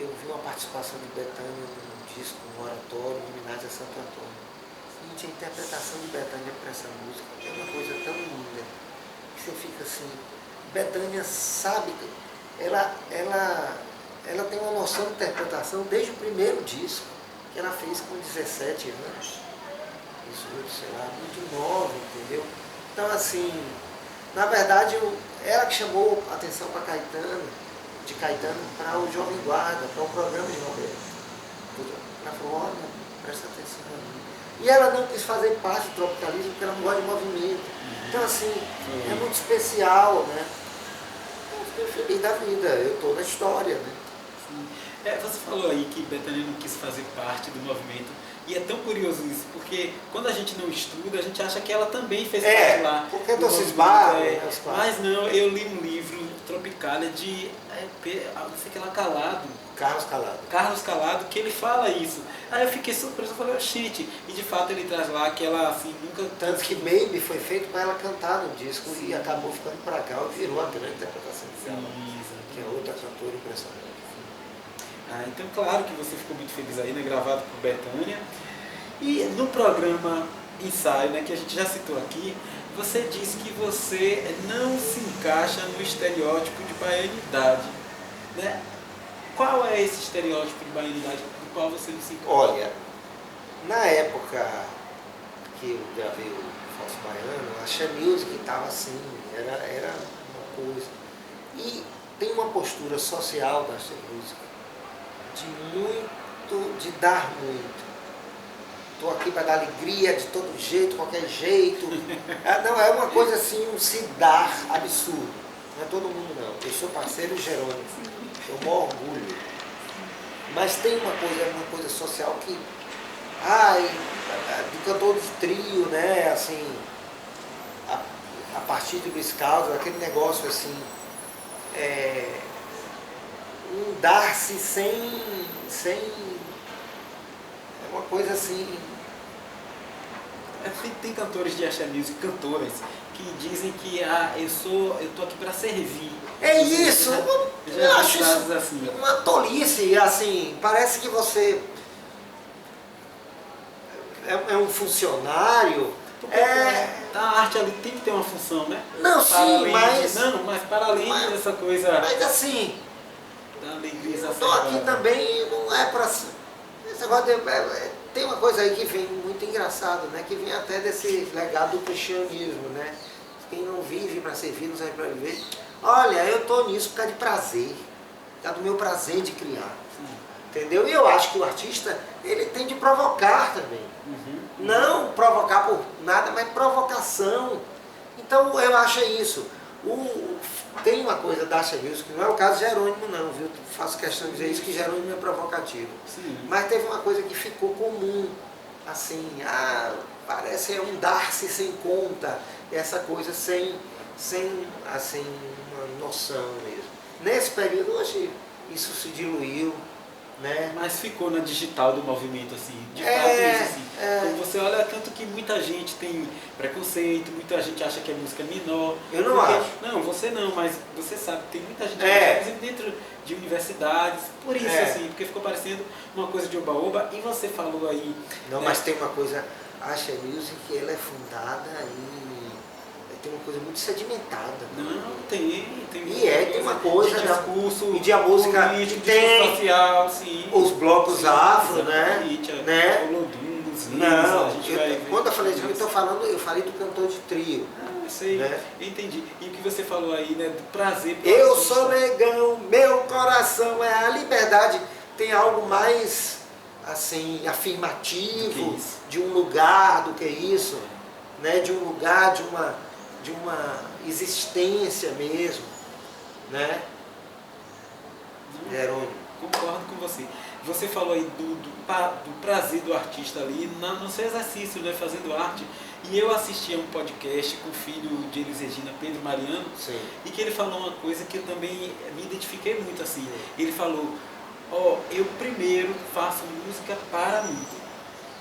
eu vi uma participação de Bethânia num disco, um oratório, em homenagem a Santo Antônio. Gente, a interpretação de Bethânia para essa música é uma coisa tão linda que você fica assim, Bethânia sabe, ela tem uma noção de interpretação desde o primeiro disco que ela fez com 17 anos. Isso, sei lá, muito nova, entendeu? Então assim, na verdade, ela que chamou a atenção para Caetano para o Jovem Guarda, para o programa de Roberto. Ela falou, olha, presta atenção. E ela não quis fazer parte do tropicalismo porque ela não gosta de movimento. Então assim, é muito especial, né? Eu fiquei feliz da vida, eu estou na história, né? Você falou aí que Bethânia não quis fazer parte do movimento. E é tão curioso isso, porque quando a gente não estuda, a gente acha que ela também fez parte lá. Porque eu cismado, mas não, eu li um livro, Tropicália, de não sei que lá, Carlos Calado, que ele fala isso. Aí eu fiquei surpreso, eu falei, gente, e de fato ele traz lá que ela assim, nunca... Tanto que Baby foi feito para ela cantar no disco. Sim. E acabou ficando para cá e virou a grande interpretação dela, que é outra cantora impressionante. Então claro que você ficou muito feliz aí, né, gravado por Bethânia. E no programa Ensaio, né, que a gente já citou aqui, você disse que você não se encaixa no estereótipo de baianidade, né? Qual é esse estereótipo de baianidade do qual você não se encaixa? Olha, na época que eu gravei o Falso Baiano, a Axé Music estava assim, era uma coisa. E tem uma postura social da Axé Music de dar muito. Estou aqui para dar alegria de todo jeito, qualquer jeito. Não, é uma coisa assim, um se dar absurdo. Não é todo mundo não. Eu sou parceiro Jerônimo. Eu maior orgulho. Mas tem uma coisa social que, do cantor de trio, né, assim, a partir do Luiz Caldas, aquele negócio assim, um dar-se sem é uma coisa assim. Tem cantores de Axé Music, cantoras, que dizem que eu tô aqui para servir. É isso, eu acho isso assim, uma tolice, assim, parece que você é um funcionário. A arte ali tem que ter uma função, né? Não, sim, mas para além dessa coisa. Mas assim, da alegria. Eu estou aqui também, não é para. Esse negócio tem uma coisa aí que vem muito engraçado, né? Que vem até desse legado do cristianismo, né? Quem não vive para servir, não serve para viver. Olha, eu estou nisso por causa de prazer, por causa do meu prazer de criar. Entendeu? E eu acho que o artista, ele tem de provocar também. Uhum. Não provocar por nada, mas provocação. Então eu acho isso. Tem uma coisa da Asha Music, não é o caso de Jerônimo não, viu? Faço questão de dizer isso, que Jerônimo é provocativo. Sim. Mas teve uma coisa que ficou comum, assim, parece um dar-se sem conta, essa coisa sem assim, uma noção mesmo. Nesse período, hoje, isso se diluiu, né? Mas ficou na digital do movimento, assim, de fato isso, assim. Quando você olha, tanto que muita gente tem preconceito, muita gente acha que a música é menor. Eu não acho. Não, você não, mas você sabe que tem muita gente, inclusive dentro de universidades, por isso, assim, porque ficou parecendo uma coisa de oba-oba, e você falou aí... Não, mas tem uma coisa, a Asha Music, ela é fundada em... Tem uma coisa muito sedimentada. Não, tem tem uma coisa de discurso e de a música político, tem social, sim. os blocos afro, né? O Lodum, os não, a gente vai ver. Quando eu falei de mim, eu falei do cantor de trio. Eu sei, né? Eu entendi. E o que você falou aí, né, do prazer. Eu sou negão, meu coração é a liberdade. Tem algo mais, assim, afirmativo de um lugar do que isso, né? De um lugar, de uma existência mesmo, né? Jerônimo. Concordo com você. Você falou aí do prazer do artista ali no seu exercício, né, fazendo arte. E eu assisti a um podcast com o filho de Elis Regina, Pedro Mariano, Sim. E que ele falou uma coisa que eu também me identifiquei muito assim. Ele falou, eu primeiro faço música para mim.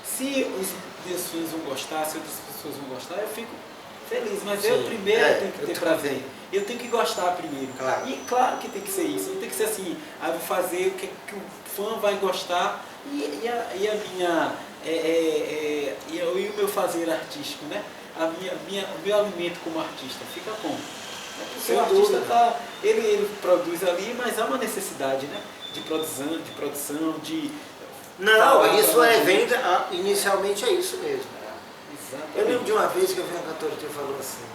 Se os meus fãs vão gostar, se outras pessoas vão gostar, eu fico feliz, mas eu primeiro tenho que ter prazer. Eu tenho que gostar primeiro. Claro. E claro que tem que ser isso. Não tem que ser assim, eu vou fazer o que o fã vai gostar e o meu fazer artístico, né? O meu alimento como artista fica como? Porque o artista ele produz ali, mas há uma necessidade, né? De produção, Não, isso venda, inicialmente é isso mesmo. Exatamente. Eu lembro de uma vez que eu vi uma cantora que falou assim,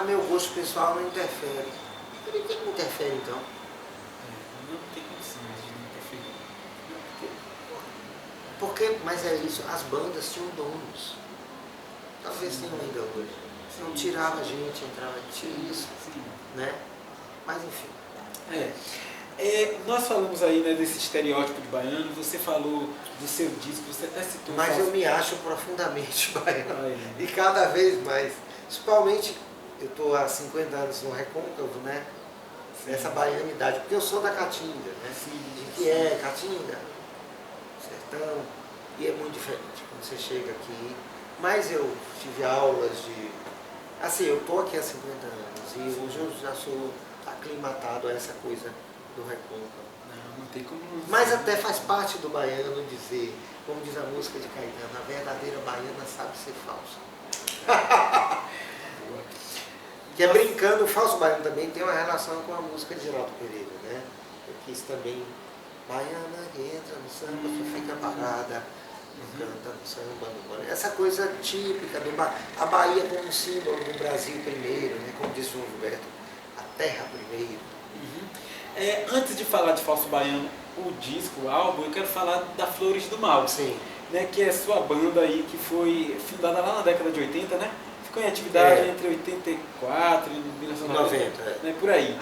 meu gosto pessoal não interfere. Eu falei, o que interfere então? Não tem condições de não interferir. Mas é isso, as bandas tinham donos. Talvez tenham ainda hoje. Não tirava a gente, entrava isso, né? Mas enfim. Nós falamos aí, né, desse estereótipo de baiano, você falou do seu disco, você até citou... Mas eu me acho profundamente baiano. E cada vez mais. Principalmente, eu estou há 50 anos no Recôncavo, né? Sim. Essa baianidade, porque eu sou da Caatinga, né? Sim. De que é Caatinga, sertão, e é muito diferente quando você chega aqui. Mas eu tive aulas de... Assim, eu estou aqui há 50 anos e hoje eu já sou aclimatado a essa coisa do Recôncavo. Não tem como... Mas até faz parte do baiano dizer, como diz a música de Caetano, a verdadeira baiana sabe ser falsa. Que é brincando, o falso baiano também tem uma relação com a música de Geraldo Pereira, né? Eu quis também, baiana que entra no samba, só fica parada, canta no samba, no... Essa coisa típica do a Bahia como um símbolo do Brasil primeiro, né? Como diz João Gilberto, a terra primeiro. Antes de falar de Falso Baiano, o disco, o álbum, eu quero falar da Flores do Mal. Sim. Né, que é sua banda aí, que foi fundada lá na década de 80, né? Ficou em atividade entre 84 e 1990, né, por aí.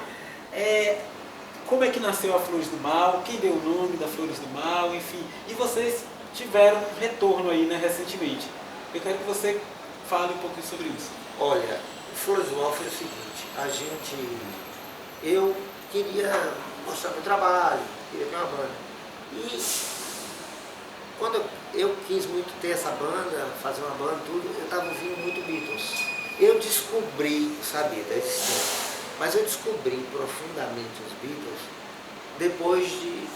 Como é que nasceu a Flores do Mal? Quem deu o nome da Flores do Mal? Enfim, e vocês tiveram um retorno aí, né, recentemente. Eu quero que você fale um pouquinho sobre isso. Olha, o Flores do Mal foi o seguinte, eu queria mostrar meu trabalho, queria ter uma banda. E quando eu quis muito ter essa banda, fazer uma banda, tudo, eu estava ouvindo muito Beatles. Eu descobri, sabia da existência, mas eu descobri profundamente os Beatles depois de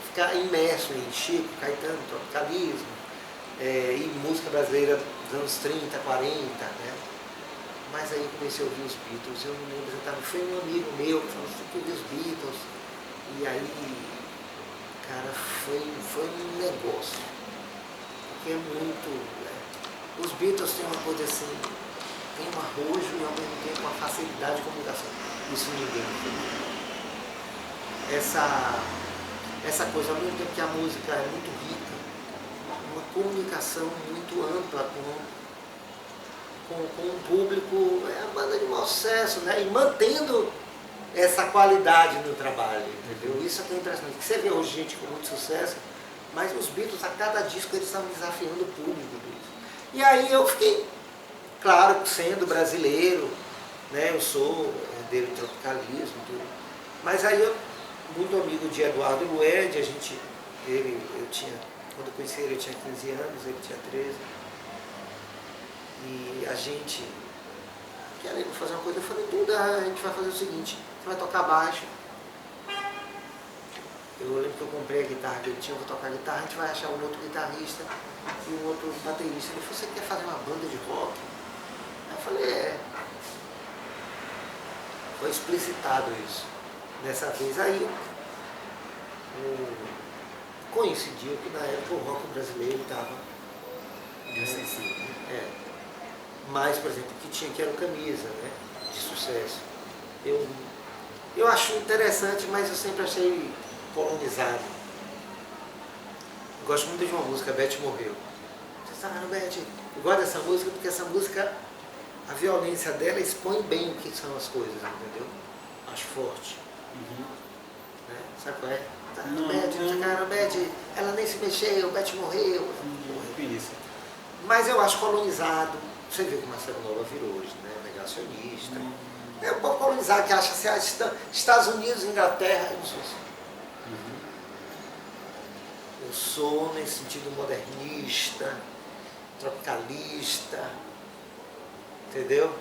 ficar imerso em Chico, Caetano, tropicalismo, e música brasileira dos anos 30, 40, né? Mas aí eu comecei a ouvir os Beatles, eu me lembro, foi um amigo meu que falou, você tem que ouvir os Beatles, e aí, cara, foi um negócio, porque é muito, os Beatles têm uma coisa assim, tem um arrojo e ao mesmo tempo uma facilidade de comunicação, isso ninguém tem. essa coisa, ao mesmo tempo que a música é muito rica, uma comunicação muito ampla com o público, é a banda de maior sucesso, né? E mantendo essa qualidade no trabalho, entendeu? Isso é que é impressionante. Você vê hoje gente com muito sucesso, mas os Beatles, a cada disco, eles estavam desafiando o público disso. E aí eu fiquei, claro, sendo brasileiro, né? Eu sou herdeiro do tropicalismo, tudo. Mas aí eu, muito amigo de Eduardo Lued, quando eu conheci ele, eu tinha 15 anos, ele tinha 13. E a gente querendo fazer uma coisa, eu falei, Duda, a gente vai fazer o seguinte, você vai tocar baixo. Eu lembro que eu comprei a guitarra que ele tinha, eu vou tocar guitarra, a gente vai achar um outro guitarrista e um outro baterista. Ele falou, você quer fazer uma banda de rock? Aí eu falei, é. Foi explicitado isso. Dessa vez aí coincidiu que na época o rock brasileiro estava mas, por exemplo, o que tinha que era o Camisa, né? De sucesso. Eu acho interessante, mas eu sempre achei colonizado. Eu gosto muito de uma música, Beth Morreu. Você sabe, Beth, eu gosto dessa música porque essa música, a violência dela expõe bem o que são as coisas, entendeu? Acho forte. Né? Sabe qual é? Tá, Beth, ela nem se mexeu, Beth morreu. Isso. Mas eu acho colonizado. Você vê que o Marcelo Nova virou hoje, né? Negacionista. É um pouco colonizado, que acha assim, Estados Unidos, Inglaterra, eu não sou assim. Eu sou nesse sentido modernista, tropicalista, entendeu?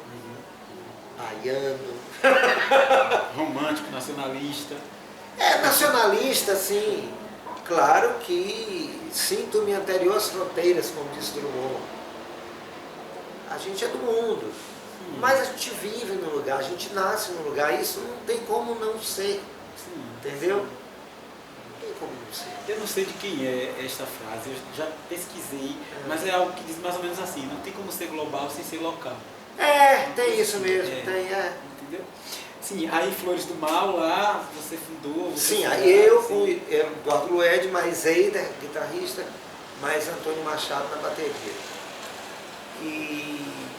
Baiano. Romântico, nacionalista. É, nacionalista, sim. Claro que sinto-me anterior às fronteiras, como disse Drummond. A gente é do mundo, mas a gente vive no lugar, a gente nasce no lugar, isso não tem como não ser, entendeu? Não tem como não ser. Eu não sei de quem é esta frase, eu já pesquisei, mas é algo que diz mais ou menos assim, não tem como ser global sem ser local. É, tem isso mesmo, tem, Entendeu? Sim, aí Flores do Mal lá, você fundou... Sim, aí eu fui Eduardo Lued, mais Eider, guitarrista, mais Antônio Machado na bateria. E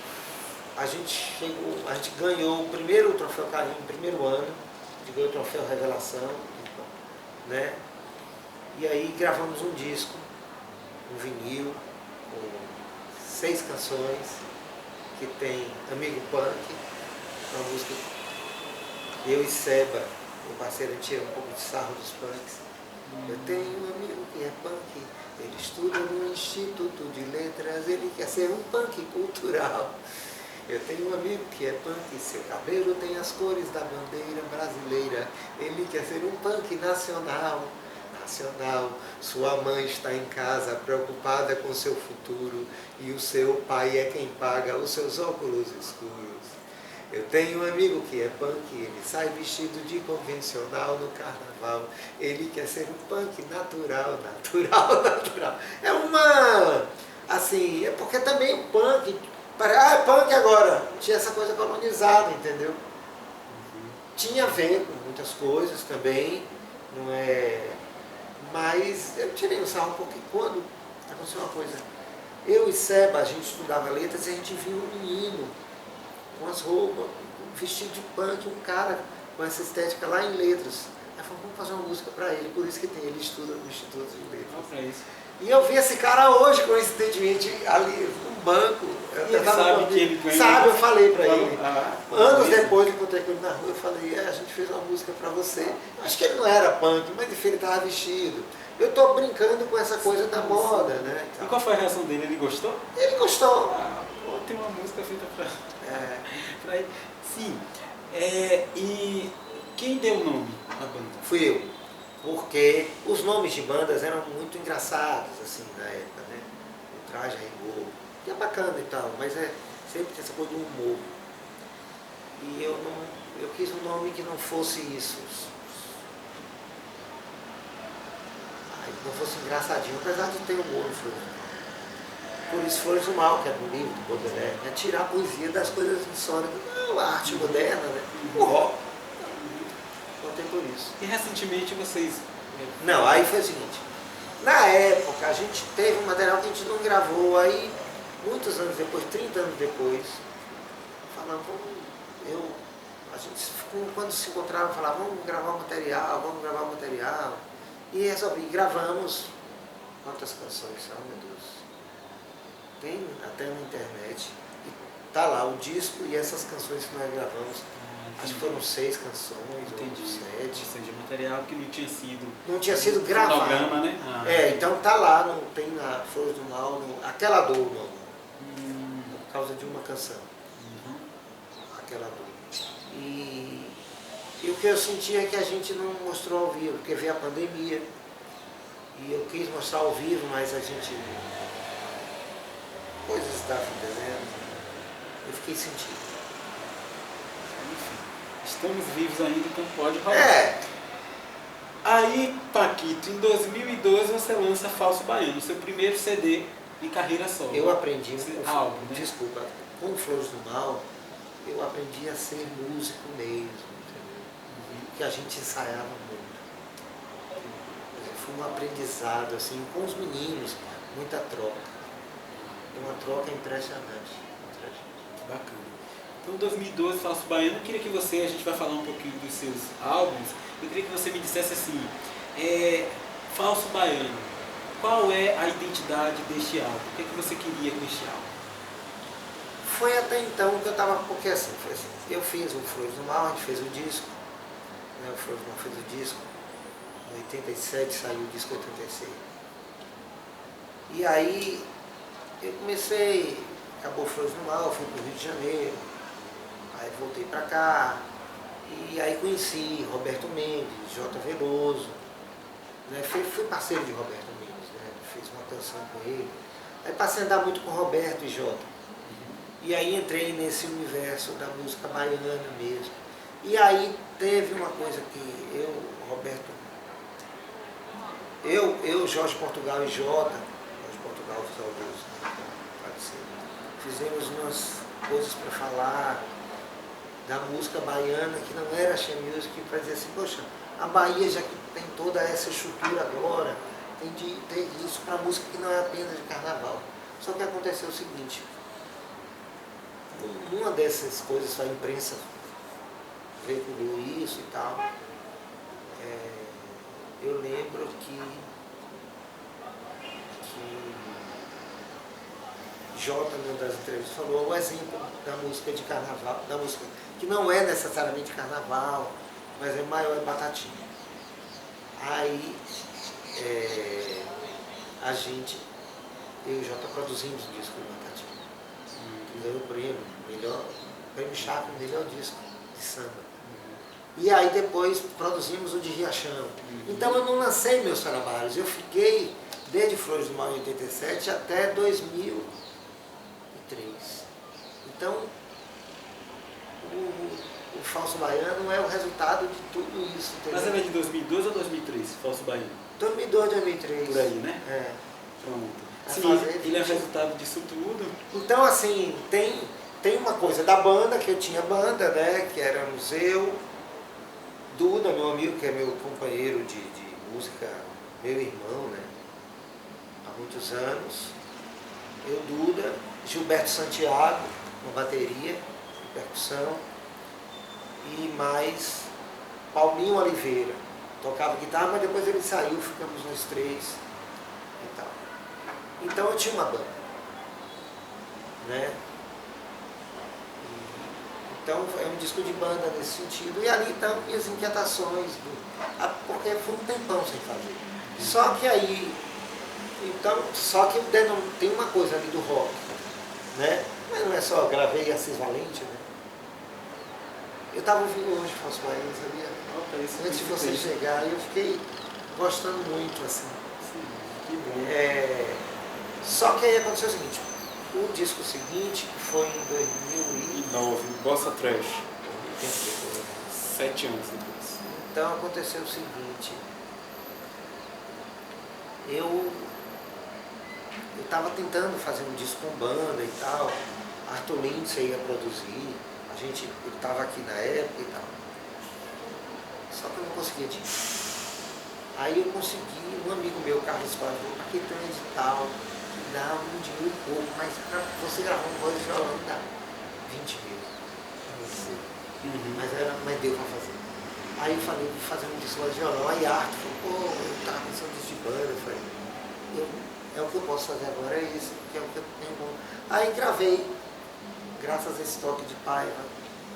a gente ganhou o primeiro troféu Carinho, no primeiro ano, a gente ganhou o troféu Revelação, né? E aí gravamos um disco, um vinil, com 6 canções, que tem Amigo Punk, uma música que eu e Seba, meu parceiro, a gente tira um pouco de sarro dos punks. Eu tenho um amigo que é punk, ele estuda no Instituto de Letras, ele quer ser um punk cultural. Eu tenho um amigo que é punk, seu cabelo tem as cores da bandeira brasileira, ele quer ser um punk nacional. Sua mãe está em casa preocupada com seu futuro e o seu pai é quem paga os seus óculos escuros. Eu tenho um amigo que é punk, ele sai vestido de convencional no carnaval. Ele quer ser um punk natural. É uma, assim, é porque também o punk, é punk agora, tinha essa coisa colonizada, entendeu? Tinha a ver com muitas coisas também, não é... Mas eu tirei o sarro porque quando aconteceu uma coisa, eu e Seba, a gente estudava letras e a gente viu um menino com as roupas, vestido de punk, um cara com essa estética lá em letras. Aí falou, vamos fazer uma música para ele, por isso que tem, ele estuda no Instituto de Letras. E eu vi esse cara hoje, coincidentemente, ali no banco. E ele sabe que ele ganhou. Sabe, eu falei para ele. Anos depois, eu encontrei com ele na rua, eu falei, a gente fez uma música para você. Acho que ele não era punk, mas enfim, ele estava vestido. Eu estou brincando com essa coisa da moda, né? E qual foi a reação dele? Ele gostou? Ele gostou. Tem uma música feita para ele. Sim. E quem deu o nome à banda? Fui eu. Porque os nomes de bandas eram muito engraçados, assim, na época, né? O Traje a Rigor, que é bacana e tal, mas sempre tem essa coisa do humor. E eu quis um nome que não fosse isso. Não fosse engraçadinho, apesar de ter humor no Flores do Mal. Por isso Flores do Mal, que é do livro do Baudelaire, é tirar a poesia das coisas insólitas, não, a arte moderna, né? O rock. ter por isso. E recentemente vocês... Não, aí foi o seguinte, na época a gente teve um material que a gente não gravou, aí muitos anos depois, 30 anos depois, falando, a gente quando se encontrava falava, vamos gravar o material, e resolvi, gravamos quantas canções são, meu Deus, tem até na internet, e tá lá o disco e essas canções que nós gravamos. Acho que foram 6 canções, entendi. Ou 7. Ou seja, material que não tinha sido gravado. Fonograma, né? Então tá lá, não tem na Flores do Mal, aquela dor, não. Por causa de uma canção. Aquela dor. E o que eu senti é que a gente não mostrou ao vivo, porque veio a pandemia. E eu quis mostrar ao vivo, mas a gente... coisas da vida, né? Eu fiquei sentindo. Estamos vivos ainda, então pode rolar. Aí, Paquito, em 2012 você lança Falso Baiano, seu primeiro CD em carreira solo. Eu aprendi, álbum, né? Desculpa, com Flores do Mal, eu aprendi a ser músico mesmo, entendeu? Que a gente ensaiava muito. Foi um aprendizado, assim, com os meninos, muita troca. Uma troca impressionante. Bacana. Então, 2012, Falso Baiano, eu queria que você, a gente vai falar um pouquinho dos seus álbuns, eu queria que você me dissesse assim, Falso Baiano, qual é a identidade deste álbum? O que é que você queria com este álbum? Foi até então que eu estava, porque assim, foi assim, eu fiz o Flores do Mal, a gente fez o disco, né, o Flores do Mal fez o disco, em 87 saiu o disco 86. E aí eu comecei, acabou o Flores do Mal, fui para o Rio de Janeiro, aí voltei para cá, e aí conheci Roberto Mendes, J. Veloso, né? Fui parceiro de Roberto Mendes, né? Fiz uma canção com ele. Aí passei a andar muito com Roberto e J. E aí entrei nesse universo da música baiana mesmo. E aí teve uma coisa que Jorge Portugal e J. Jorge Portugal, saudoso, fizemos umas coisas para falar da música baiana, que não era Axé Music, para dizer assim, poxa, a Bahia já que tem toda essa estrutura agora, tem isso para música que não é apenas de carnaval. Só que aconteceu o seguinte, uma dessas coisas, a imprensa veiculou isso e tal, eu lembro que Jota, numa das entrevistas, falou o exemplo da música de carnaval, da música que não é necessariamente carnaval, mas é maior é Batatinha. Aí a gente, eu e Jota produzimos o disco de Batatinha. Ganhou o prêmio Chapa, melhor disco de samba. E aí depois produzimos o de Riachão. Então eu não lancei meus trabalhos, eu fiquei desde Flores do Mal em 87 até 2003. Então o Falso Baiano é o resultado de tudo isso. Entendeu? Mas era de 2012 ou 2003, Falso Baiano? 2002, 2003. Por aí, né? Pronto. Sim, ele é o resultado disso tudo. Então, assim, tem uma coisa da banda, que eu tinha banda, né? Que éramos eu, Duda, meu amigo, que é meu companheiro de música, meu irmão, né? Há muitos anos. Eu, Duda, Gilberto Santiago, uma bateria, percussão, e mais Paulinho Oliveira. Tocava guitarra, mas depois ele saiu, ficamos nós três e tal. Então eu tinha uma banda, né? Então é um disco de banda nesse sentido. E ali estão minhas inquietações, porque foi um tempão sem fazer. Só que aí, então, tem uma coisa ali do rock, né? Mas não é só, gravei Assis Valente, né? Eu estava ouvindo hoje Falso Baiano, sabia? Antes de você chegar, eu fiquei gostando muito, assim. Sim, que bom. Só que aí aconteceu o seguinte, o disco seguinte, que foi em 2009, Bossa Trash. 7 anos depois. Então aconteceu o seguinte, eu estava tentando fazer um disco com banda e tal, Arthur Lindsay ia produzir, ele estava aqui na época e tal. só que eu não conseguia dinheiro. Aí eu consegui, um amigo meu, Carlos Pavão, aqui tem um edital que dá um dinheiro e pouco, mas para você gravar um voz de violão dá 20 mil. Mas deu para fazer. Aí eu falei, vou fazer um disco de violão. Aí a arte falou, pô, eu tava pensando nisso de banda. Eu falei, é o que eu posso fazer agora, é isso, que é o que eu tenho bom. Aí gravei, graças a esse toque de Paiva,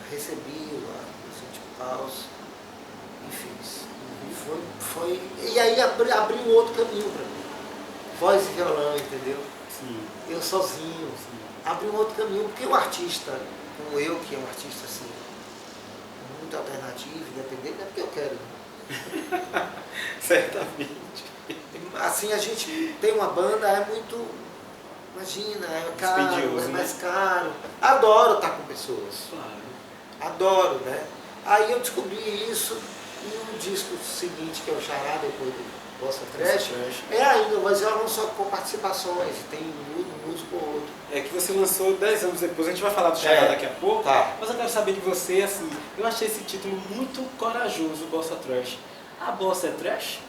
recebi os 20 paus e fiz. E aí abri um outro caminho para mim. Voz e violão, entendeu? Sim. Eu sozinho. Sim. Abri um outro caminho, porque o artista, como eu, que é um artista assim, muito alternativo, independente, não é porque eu quero. Certamente. Assim, a gente tem uma banda, é muito, imagina, é caro, é mais caro. Adoro estar com pessoas. Claro. Adoro, né? Aí eu descobri isso e o disco seguinte, que é o Xará, depois do Bossa Trash, é ainda, mas eu não só com participações, tem um músico ou outro. É que você lançou 10 anos depois, a gente vai falar do Xará daqui a pouco, tá. Mas eu quero saber de você, assim, eu achei esse título muito corajoso, Bossa Trash. A Bossa é trash?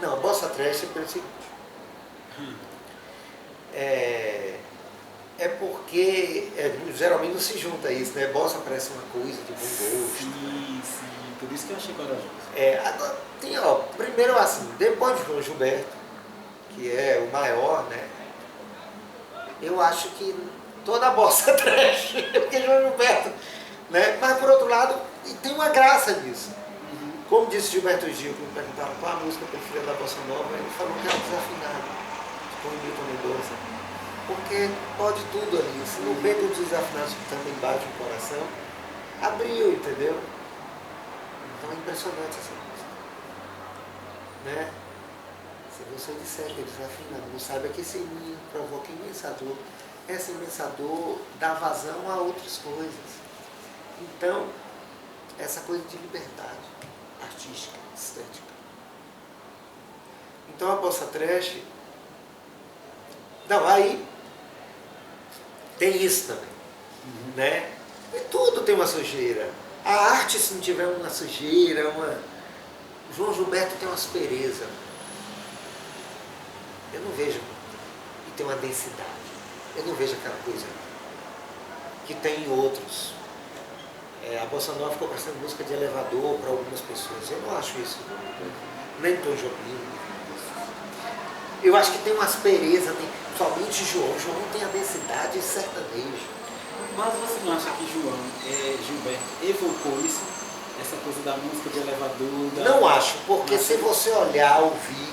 Não, Bossa Trash é pelo seguinte. É porque geralmente não se junta isso, né? Bossa parece uma coisa de bom gosto. Sim, por isso que eu achei corajoso. Agora, primeiro assim, depois de João Gilberto, que é o maior, né? Eu acho que toda a bossa trash, porque João Gilberto, né? Mas por outro lado, tem uma graça nisso. Como disse Gilberto Gil, que me perguntaram qual a música preferida da bossa nova, ele falou que era Desafinado, com Milton Mendonça. Porque pode tudo ali. Se no peito dos Desafinados também bate o coração, abriu, entendeu? Então é impressionante essa música. Né? Se você disser que é desafinado, não saiba que esse menino provoca imensador. Esse imensador dá vazão a outras coisas. Então, essa coisa de liberdade artística, estética. Então a bossa trash. Não, aí tem isso também. Né? E tudo tem uma sujeira. A arte, se não tiver uma sujeira, João Gilberto tem uma aspereza. Eu não vejo. E tem uma densidade. Eu não vejo aquela coisa que tem em outros. A bossa nova ficou parecendo música de elevador para algumas pessoas. Eu não acho isso. Nem Tom Jobim. Eu acho que tem uma aspereza, somente João. João tem a densidade sertaneja. Mas você não acha que Gilberto evocou isso? Essa coisa da música de elevador? Não acho, porque se você olhar, ouvir,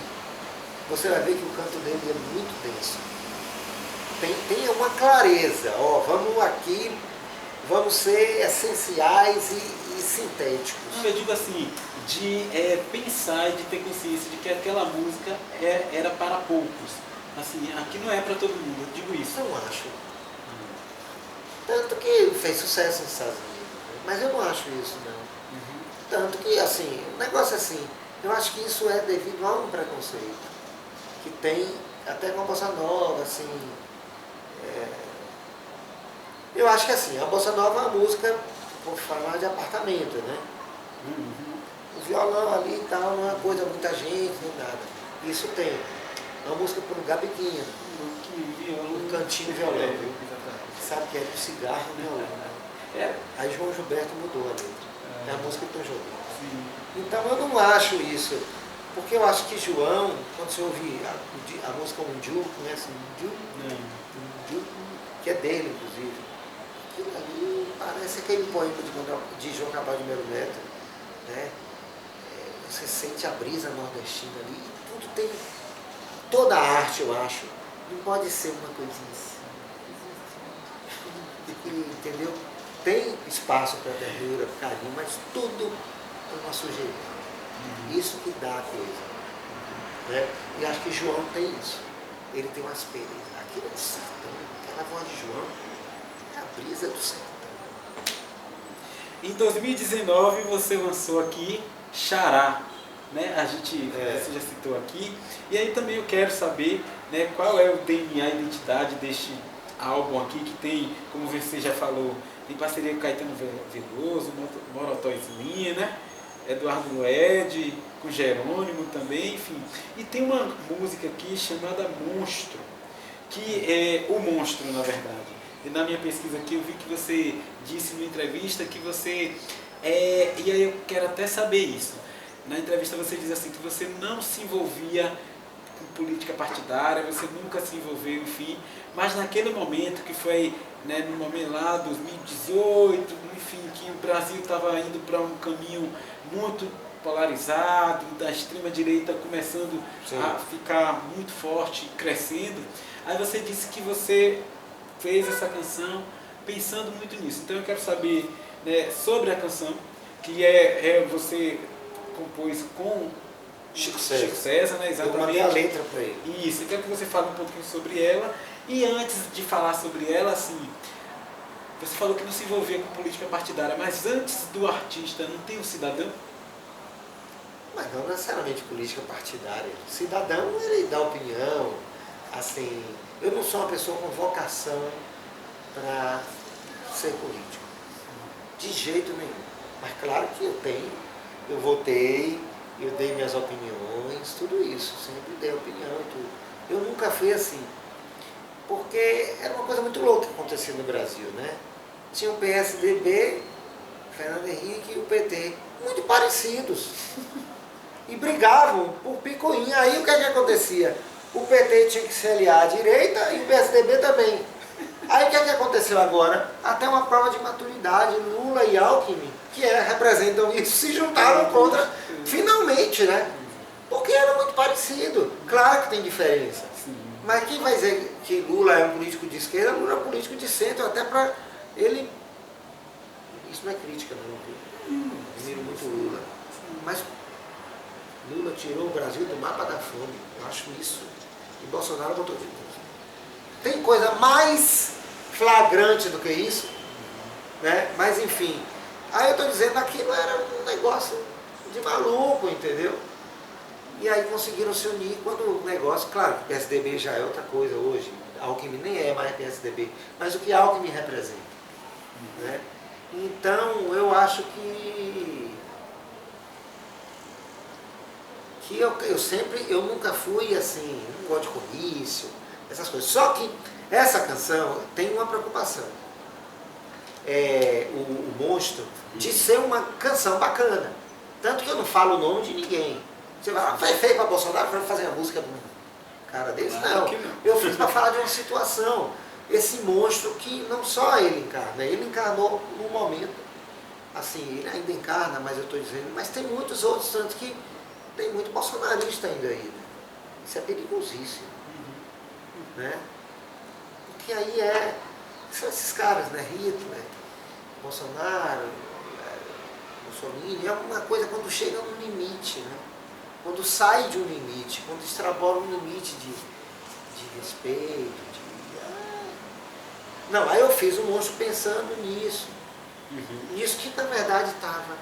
você vai ver que o canto dele é muito denso. Tem uma clareza. Vamos aqui, vamos ser essenciais e sintéticos. Não, eu digo assim, de pensar e de ter consciência de que aquela música era para poucos. Assim, aqui não é para todo mundo, eu digo isso. Não acho. Tanto que fez sucesso nos Estados Unidos. Mas eu não acho isso, não. Tanto que, assim, o negócio é assim, eu acho que isso é devido a um preconceito. Que tem até com a bossa nova, assim. Eu acho que assim, a bossa nova é uma música, vou falar de apartamento, né? O violão ali e tal, não é uma coisa, muita gente, nem nada. Isso tem. É uma música por um gabiquinha. Um cantinho violão, viu? Sabe que é do cigarro e violão. Aí João Gilberto mudou a letra. É a música do Tom Jobim. Então eu não acho isso. Porque eu acho que João, quando você ouvir a música Undiu, conhece Undiu? Undiu, que é dele, inclusive. Aquilo ali parece aquele poema de João Cabral de Melo Neto. Né? Você sente a brisa nordestina ali. Tudo tem. Toda a arte, eu acho, não pode ser uma coisinha assim. Entendeu? Tem espaço para ternura, para carinho, mas tudo é uma sujeira. Isso que dá a coisa. Né? E acho que João tem isso. Ele tem uma aspereza. Aquilo é do sertão, aquela voz de João é a brisa do sertão. Em 2019 você lançou aqui Xará. Né? Você já citou aqui. E aí também eu quero saber, né, qual é o DNA, a identidade deste álbum aqui, que tem, como você já falou, tem parceria com Caetano Veloso, Morotóis Linha, né? Eduardo Ed, com Jerônimo também, enfim. E tem uma música aqui chamada Monstro, que é o monstro, na verdade. E na minha pesquisa aqui eu vi que você disse numa entrevista que você e aí eu quero até saber isso. Na entrevista você diz assim que você não se envolvia com política partidária, você nunca se envolveu, enfim, mas naquele momento que foi, né, no momento lá, 2018, enfim, que o Brasil estava indo para um caminho muito polarizado, da extrema direita começando Sim. a ficar muito forte, crescendo, aí você disse que você fez essa canção pensando muito nisso. Então eu quero saber, né, sobre a canção, que você compôs com Chico César, né, Eu exatamente. mandei a letra para ele. Isso, eu quero que você fale um pouquinho sobre ela. E antes de falar sobre ela, assim, você falou que não se envolvia com política partidária, mas antes do artista não tem o cidadão? Mas não necessariamente política partidária. O cidadão, ele dá opinião. Assim, eu não sou uma pessoa com vocação para ser político. De jeito nenhum. Mas claro que eu votei, eu dei minhas opiniões, tudo isso. Sempre dei opinião e tudo. Eu nunca fui assim. Porque era uma coisa muito louca que acontecia no Brasil, né? Tinha o PSDB, Fernando Henrique e o PT, muito parecidos. E brigavam por picuinha. Aí o que acontecia? O PT tinha que se aliar à direita e o PSDB também. Aí o que aconteceu agora? Até uma prova de maturidade, Lula e Alckmin, que representam isso, se juntaram contra, finalmente, né? Porque era muito parecido. Claro que tem diferença. Mas quem vai dizer que Lula é um político de esquerda, Lula é um político de centro, até para ele... Isso não é crítica, não. Eu admiro muito Lula. Mas Lula tirou o Brasil do mapa da fome. Eu acho isso. E Bolsonaro botou de novo. Tem coisa mais flagrante do que isso? Né? Mas enfim. Aí eu estou dizendo que aquilo era um negócio de maluco, entendeu? E aí conseguiram se unir quando o negócio, claro, o PSDB já é outra coisa hoje, Alckmin nem é mais PSDB, mas o que Alckmin representa. Né? Então eu acho que eu nunca fui assim, não gosto de comício, essas coisas. Só que essa canção tem uma preocupação. O Monstro, de ser uma canção bacana. Tanto que eu não falo o nome de ninguém. Você vai, foi feio para Bolsonaro para fazer a música do cara desse? Não. Eu fiz para falar de uma situação. Esse monstro que não só ele encarna, ele encarnou no momento. Assim, ele ainda encarna, mas eu estou dizendo, mas tem muitos outros, tanto que tem muito bolsonarista ainda aí. Né? Isso é perigosíssimo. Né? Porque aí são esses caras, né? Hitler, Bolsonaro, Mussolini, é alguma coisa quando chega no limite, né? Quando sai de um limite, quando extrapola um limite de respeito, Não, aí eu fiz o monstro pensando nisso. Nisso que na verdade estava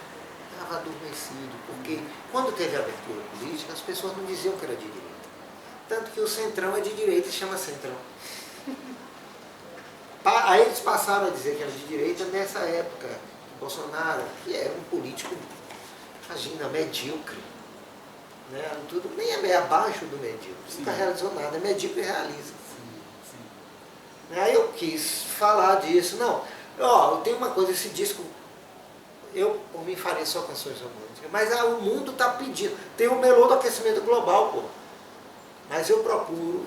adormecido, porque quando teve a abertura política, as pessoas não diziam que era de direita. Tanto que o Centrão é de direita e chama Centrão. Aí eles passaram a dizer que era de direita nessa época. Bolsonaro, que era um político, imagina, medíocre. Né? Tudo, nem é meio abaixo do medíocre. Nunca realizou nada, é medíocre e realiza. Aí eu quis falar disso. Não, eu tenho uma coisa, esse disco, eu por mim faria só canções românticas, mas o mundo está pedindo. Tem o melô do aquecimento global, pô. Mas eu procuro,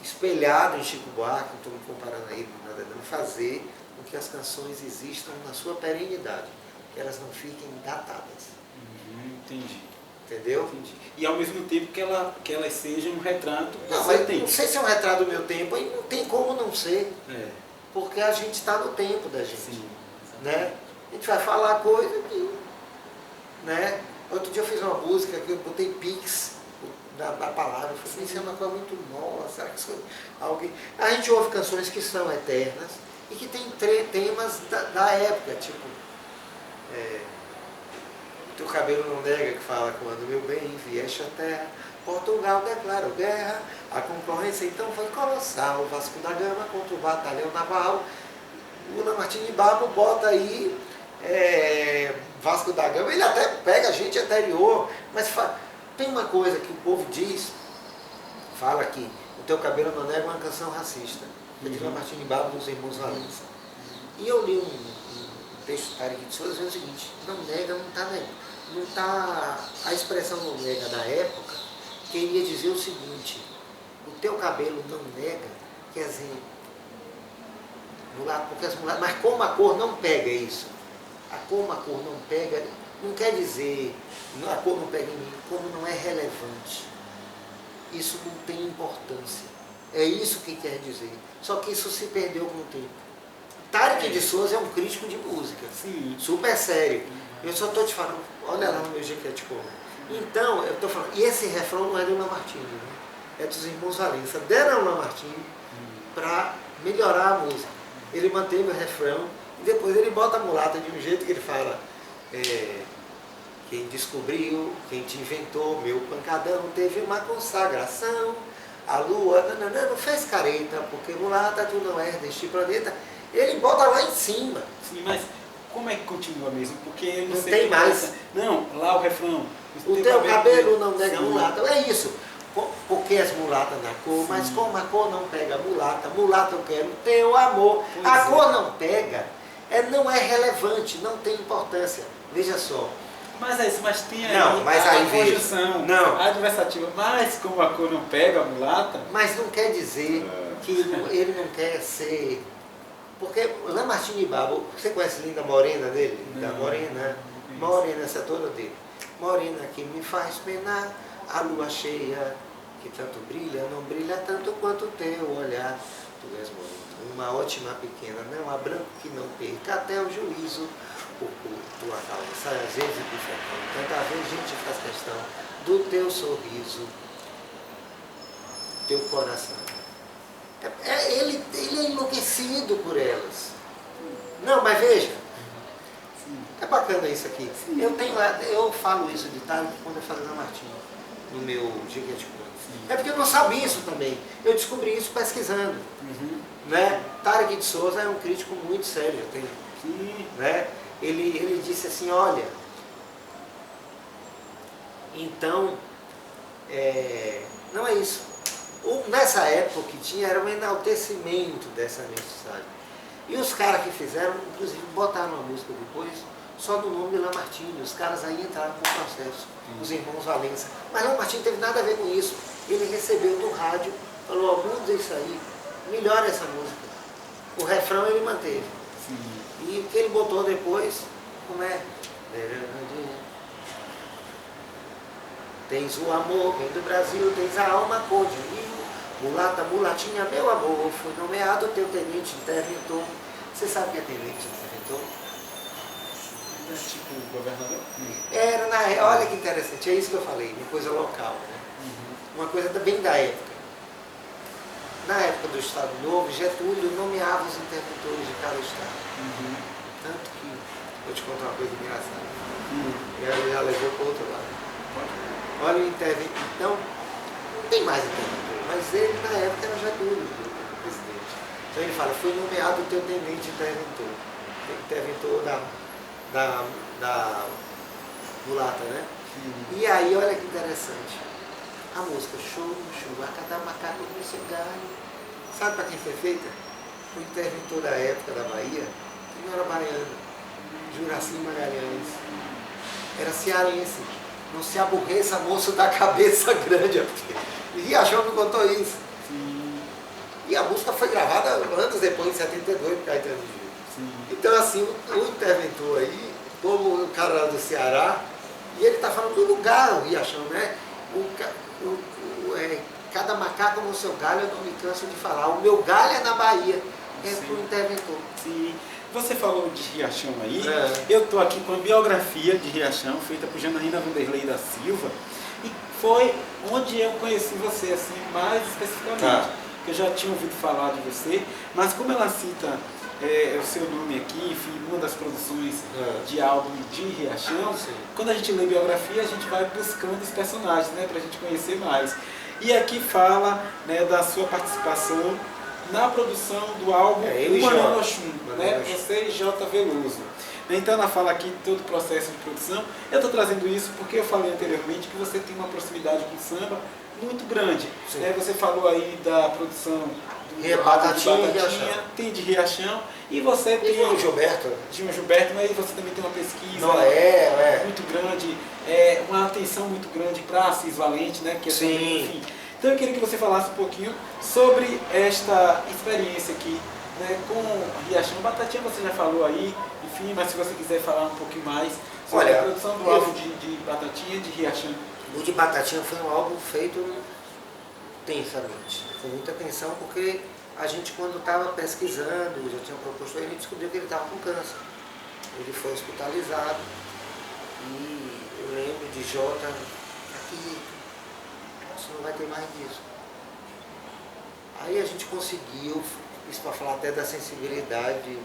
espelhado em Chico Buarque, não estou me comparando a ele, nada não, fazer com que as canções existam na sua perenidade, que elas não fiquem datadas. Entendi. Entendeu? Entendi. E ao mesmo tempo que elas sejam um retrato do Não, seu mas tempo. não sei se é um retrato do meu tempo, aí não tem como não ser. Porque a gente está no tempo da gente. Sim, né? A gente vai falar coisa que... Né? Outro dia eu fiz uma música que eu botei Pix na palavra. Eu falei, isso é uma coisa muito nova. Será que alguém... A gente ouve canções que são eternas e que tem temas da época, tipo... Teu cabelo não nega, que fala quando meu bem vieste a terra, Portugal declarou guerra, a concorrência então foi colossal, Vasco da Gama contra o batalhão naval, Lula Martins de Barro bota aí Vasco da Gama, ele até pega gente anterior, mas tem uma coisa que o povo diz, fala que O Teu Cabelo Não Nega é uma canção racista, de Lamartine Babo dos Irmãos Valença. E eu li um texto do Tarek de Souza dizendo o seguinte, não nega, não está negando. Não tá, a expressão não nega da época queria dizer o seguinte, o teu cabelo não nega, quer dizer, mulato, porque as mulatas, mas como a cor não pega isso, como a cor não pega, não quer dizer, a cor não pega em mim, como não é relevante, isso não tem importância, é isso que quer dizer, só que isso se perdeu com o tempo. Tarek de Souza é um crítico de música, sim, super sério. Eu só estou te falando, olha lá no meu Jequete Como. Então, eu estou falando, e esse refrão não é do Lamartine, né? É dos Irmãos Valença. Deram ao Lamartine para melhorar a música. Ele manteve o refrão e depois ele bota a mulata de um jeito que ele fala, quem descobriu, quem te inventou, meu pancadão, teve uma consagração, a lua, não fez careta, porque mulata tu não é deste planeta. Ele bota lá em cima. Sim, mas como é que continua mesmo? Porque ele não tem mais. Não, lá o refrão. O teu cabelo não nega mulata. É isso. Porque as mulatas na cor, mas como a cor não pega a mulata, mulata eu quero teu amor. A cor não pega, não é relevante, não tem importância. Veja só. Mas é isso, mas tem aí a conjunção, a adversativa, mas como a cor não pega a mulata. Mas não quer dizer que ele não quer ser. Porque Lamartine Babo, você conhece Linda Morena dele? Linda Morena, morena, essa toda dele. Morena que me faz penar, a lua cheia, que tanto brilha, não brilha tanto quanto o teu olhar. Tu és morena, uma ótima pequena, não há branco que não perca até o juízo. Por tua causa, sai às vezes e bufetão. Tanta vez a gente faz questão do teu sorriso, teu coração. Ele é enlouquecido por elas. Não, mas veja, é bacana isso aqui. Eu falo isso de tarde quando eu falo Lamartine, no meu Jequete Como. É porque eu não sabia isso também. Eu descobri isso pesquisando. Né? Tarek de Souza é um crítico muito sério. Né? Ele disse assim, olha, então, não é isso. Nessa época o que tinha era um enaltecimento dessa mensagem. E os caras que fizeram, inclusive, botaram a música depois, só no nome de Lamartine. Os caras aí entraram no processo, os Irmãos Valença. Mas Lamartine teve nada a ver com isso. Ele recebeu do rádio, falou, muda isso aí, melhora essa música. O refrão ele manteve. E o que ele botou depois, como é? Tens o amor, vem do Brasil, tens a alma cor de rio, mulata, mulatinha, meu amor, foi nomeado teu tenente interventor. Você sabe o que é tenente interventor? É tipo governador? Olha que interessante, é isso que eu falei, uma coisa local, né? Uma coisa bem da época. Na época do Estado Novo, Getúlio nomeava os interventores de cada estado. Tanto que, vou te contar uma coisa engraçada. E ela já levou para o outro lado. Olha o interventor. Então, não tem mais interventor, mas ele na época era Getúlio, o presidente. Então ele fala, foi nomeado o teu tenente interventor. Interventor da mulata, né? E aí, olha que interessante. A música chuva, a cada macaco no seu galho. Sabe para quem foi feita? O interventor da época da Bahia, que não era baiano, Juraci Magalhães. Era cearense. Não se aborreça, moço da cabeça grande. E Riachão me contou isso. E a música foi gravada anos depois, em 72, por Caetano de Gil. Então, assim, o interventor aí, como o cara lá do Ceará, e ele está falando do lugar, o Riachão, né? Cada macaco no seu galho, eu não me canso de falar. O meu galho é na Bahia, para o interventor. Você falou de Riachão aí, eu estou aqui com a biografia de Riachão, feita por Janaína Vanderlei da Silva, e foi onde eu conheci você, assim, mais especificamente. Eu já tinha ouvido falar de você, mas como ela cita o seu nome aqui, enfim, uma das produções de álbum de Riachão, quando a gente lê biografia, a gente vai buscando os personagens, né, para a gente conhecer mais. E aqui fala, né, da sua participação na produção do álbum eu e Maneno Jota. Oxum, Maneno né? Oxum. Você e J. Veloso. Então ela fala aqui de todo o processo de produção. Eu estou trazendo isso porque eu falei anteriormente que você tem uma proximidade com o samba muito grande. Né? Você falou aí da produção do Batatinha de e Riachão. tem de Riachão, e você tem o Gilberto. Gilberto, Gilberto, mas aí você também tem uma pesquisa muito grande, uma atenção muito grande para Assis Valente, né? Que é Sim. também, enfim. Então eu queria que você falasse um pouquinho sobre esta experiência aqui, né, com Riachão. Batatinha você já falou aí, enfim, mas se você quiser falar um pouquinho mais sobre a produção do álbum de Batatinha e de Riachão. O de Batatinha foi um álbum feito intensamente, com muita atenção, porque a gente, quando estava pesquisando, já tinha proposto ele, descobriu que ele estava com câncer. Ele foi hospitalizado e eu lembro de Jota, aqui, você não vai ter mais disso. Aí a gente conseguiu, isso para falar até da sensibilidade,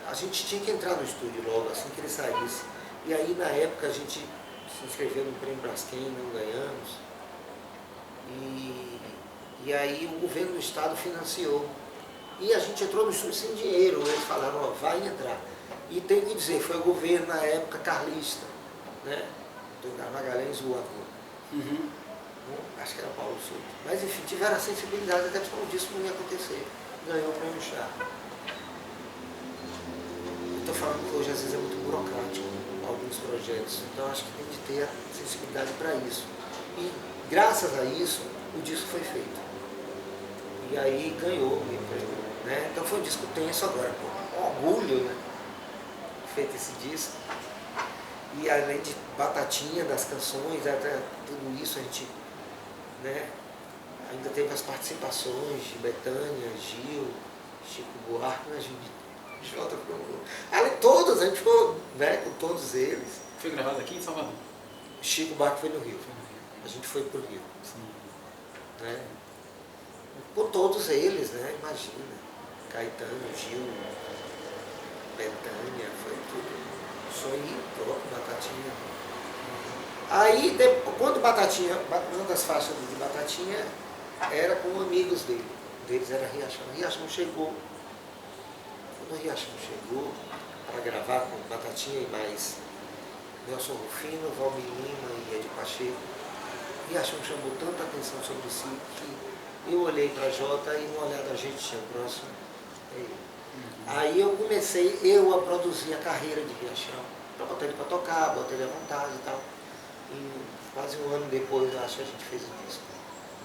a gente tinha que entrar no estúdio logo, assim que ele saísse. E aí na época a gente se inscreveu no Prêmio Braskem, não ganhamos. E aí o governo do estado financiou. E a gente entrou no estúdio sem dinheiro, eles falaram, ó, vai entrar. E tem que dizer, foi o governo na época carlista, né? Do Magalhães Zoador. Acho que era Paulo Souto. Mas enfim, tiveram a sensibilidade até porque o disco não ia acontecer. Ganhou o Prêmio Chá. Estou falando que hoje às vezes é muito burocrático alguns projetos, então acho que tem de ter a sensibilidade para isso. E graças a isso, o disco foi feito. E aí ganhou o prêmio, né? Então foi um disco tenso agora, pô, um orgulho, né? Feito esse disco. E além de Batatinha, das canções, até tudo isso a gente, né? Ainda teve as participações de Bethânia, Gil, Chico Buarque, né, Jota, além de todos, a gente ficou, né, com todos eles. Foi gravado aqui em Salvador? Chico Buarque foi no Rio. A gente foi pro Rio. Sim. Né? Com todos eles, né? Imagina. Caetano, Gil, Bethânia, foi tudo. Só aí, próprio Batatinha. Aí, quando Batatinha, uma das faixas de Batatinha era com amigos dele. Um deles era Riachão. Riachão chegou. Quando o Riachão chegou para gravar com Batatinha e mais Nelson Rufino, Valmir Lima e Edir Pacheco, Riachão chamou tanta atenção sobre si que eu olhei para Jota e uma olhada a gente tinha próximo. Aí eu comecei a produzir a carreira de Riachão, para botar ele para tocar, botar ele à vontade e tal. E quase um ano depois, eu acho que a gente fez o disco.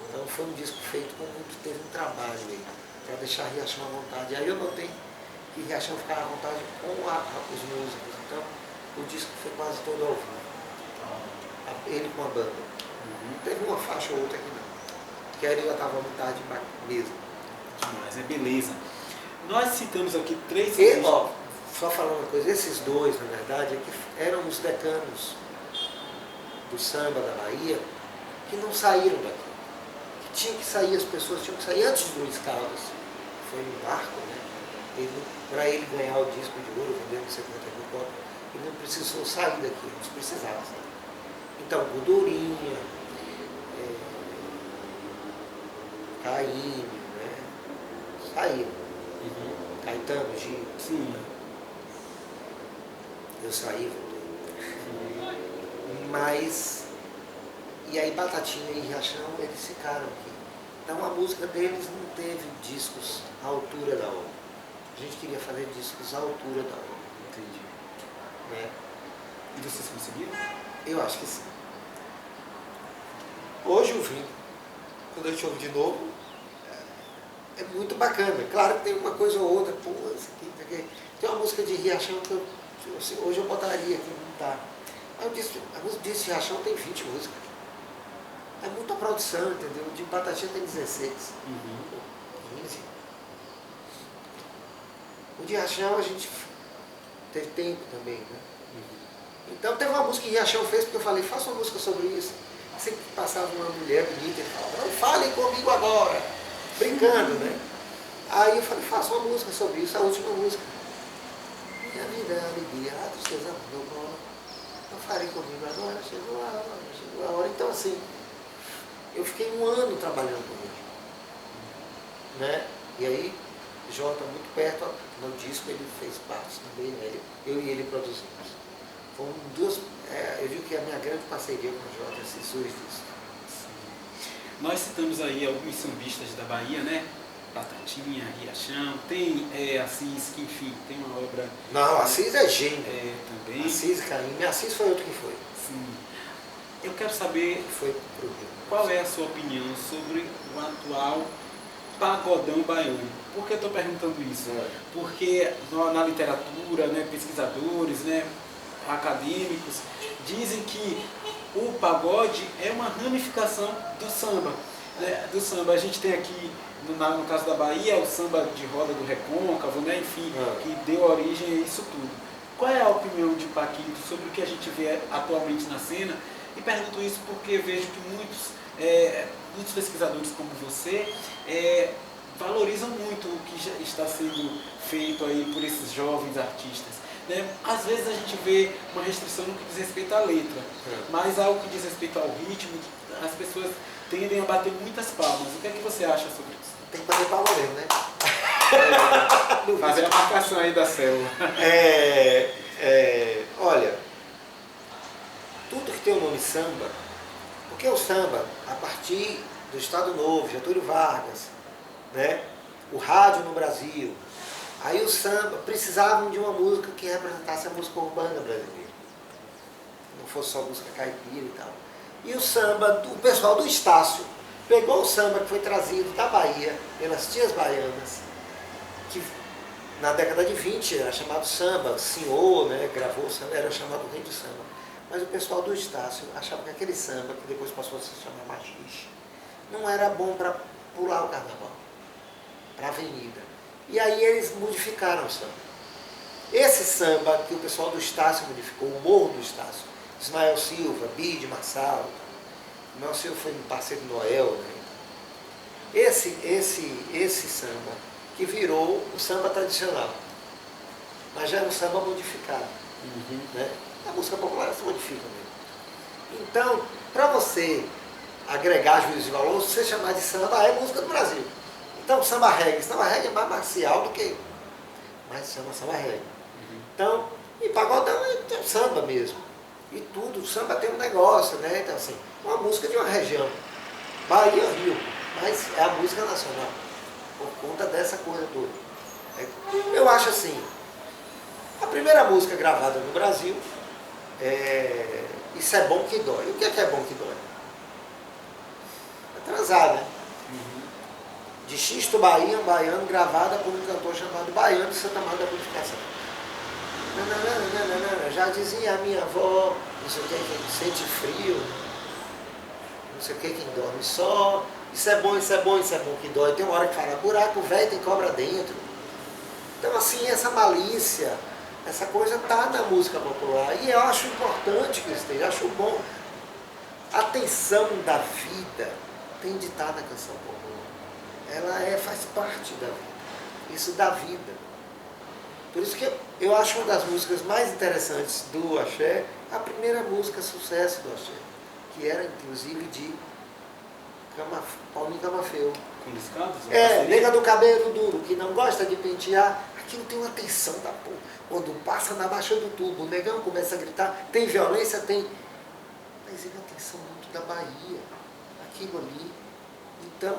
Então foi um disco feito com muito, teve um trabalho aí, para deixar Riachão à vontade. Aí eu notei que Riachão ficava à vontade com os músicos. Então o disco foi quase todo ao vivo. Ele com a banda. Teve uma faixa ou outra que não. Que aí ele já estava à vontade mesmo. Demais, é beleza. Nós citamos aqui três... Só falando uma coisa, esses dois, na verdade, é que eram os decanos do samba da Bahia que não saíram daqui. Que tinham que sair, as pessoas tinham que sair antes de Luiz Caldas. Foi um marco, né? Para ele ganhar o disco de ouro, vendendo 50 mil cópias, ele não precisou sair daqui, não precisava sair. Então, Gordurinha, Caíme, né? Saíram. Caetano, Gil. Sim. Eu saí, mas... E aí Batatinha e Riachão, eles ficaram aqui. Então a música deles não teve discos à altura da obra. A gente queria fazer discos à altura da obra. Entendi. Né? E vocês conseguiram? Eu acho que sim. Hoje eu vi, quando a gente ouve de novo, é muito bacana. Claro que tem uma coisa ou outra, pô, isso aqui. Tem uma música de Riachão que hoje eu botaria aqui, não tá. Aí eu disse, a música de Riachão tem 20 músicas. É muita produção, entendeu? De Batatinha tem 16. 15. O de Riachão a gente teve tempo também, né? Então teve uma música que Riachão fez, porque eu falei, faça uma música sobre isso. Sempre passava uma mulher bonita e falava, não falem comigo agora, brincando, né? Aí eu falei, faça uma música sobre isso, a última música. Minha vida é alegria, a tristeza meu bola. Não falem comigo agora, chegou a hora. Então assim, eu fiquei um ano trabalhando com ele. né? E aí, Jota, muito perto, no disco ele fez parte também, né? Eu e ele produzimos. Foram duas, eu digo que a minha grande parceria com o Jota se surge disso. Nós citamos aí alguns sambistas da Bahia, né? Batatinha, Riachão, tem Assis, que enfim, tem uma obra... Não, Assis é gênio. Também. Assis, Caíme, Assis foi outro que foi. Sim. Eu quero saber Foi pro Rio. Qual é a sua opinião sobre o atual pagodão baiano? Por que eu estou perguntando isso? Porque na literatura, né, pesquisadores, né, acadêmicos, dizem que o pagode é uma ramificação do samba. Né? Do samba. A gente tem aqui, no caso da Bahia, o samba de roda do recôncavo, né? Enfim, que deu origem a isso tudo. Qual é a opinião de Paquito sobre o que a gente vê atualmente na cena? E pergunto isso porque vejo que muitos pesquisadores como você valorizam muito o que já está sendo feito aí por esses jovens artistas. Né? Às vezes a gente vê uma restrição no que diz respeito à letra, mas ao que diz respeito ao ritmo, as pessoas tendem a bater muitas palmas. O que é que você acha sobre isso? Tem que bater palma mesmo, né? Fazer a marcação aí da célula. Olha, tudo que tem o nome samba, porque o samba, a partir do Estado Novo, Getúlio Vargas, né? O rádio no Brasil, aí o samba precisavam de uma música que representasse a música urbana brasileira. Não fosse só música caipira e tal. E o samba, o pessoal do Estácio pegou o samba que foi trazido da Bahia pelas tias baianas, que na década de 20 era chamado samba, senhor, né, gravou o samba, era chamado rei do samba. Mas o pessoal do Estácio achava que aquele samba, que depois passou a se chamar machixe, não era bom para pular o carnaval, para a avenida. E aí eles modificaram o samba. Esse samba que o pessoal do Estácio modificou, o Morro do Estácio, Ismael Silva, Bide, Marçal, Ismael Silva foi um parceiro do Noel, né? Esse samba que virou o samba tradicional, mas já era um samba modificado. Né? A música popular se modifica mesmo. Então, para você agregar juízo de valor, se você chamar de samba, é música do Brasil. Então, samba reggae é mais marcial do que... mas chama samba reggae. Então, e pagodão é samba mesmo. E tudo, o samba tem um negócio, né? Então, assim, uma música de uma região. Bahia, Rio, mas é a música nacional, por conta dessa coisa toda. Eu acho assim, a primeira música gravada no Brasil é Isso é Bom Que Dói. O que é bom que dói? É transar, né? De Xisto Bahia, um baiano, gravada por um cantor chamado Baiano de Santa Maria da Purificação. Já dizia a minha avó, não sei o que, quem sente frio, não sei o que, quem dorme só. Isso é bom, isso é bom, isso é bom que dói. Tem uma hora que fala, buraco velho tem cobra dentro. Então, assim, essa malícia, essa coisa está na música popular. E eu acho importante que esteja, acho bom. A tensão da vida tem de estar na canção popular. Ela faz parte da vida. Isso dá vida. Por isso que eu acho uma das músicas mais interessantes do axé, a primeira música sucesso do axé, que era inclusive de Paulinho Camafeu. Com Liscados? Nega do cabelo duro, que não gosta de pentear. Aquilo tem uma tensão da porra. Quando passa na baixa do tubo, o negão começa a gritar, tem violência, tem... mas é uma tensão muito da Bahia, aquilo ali. Então,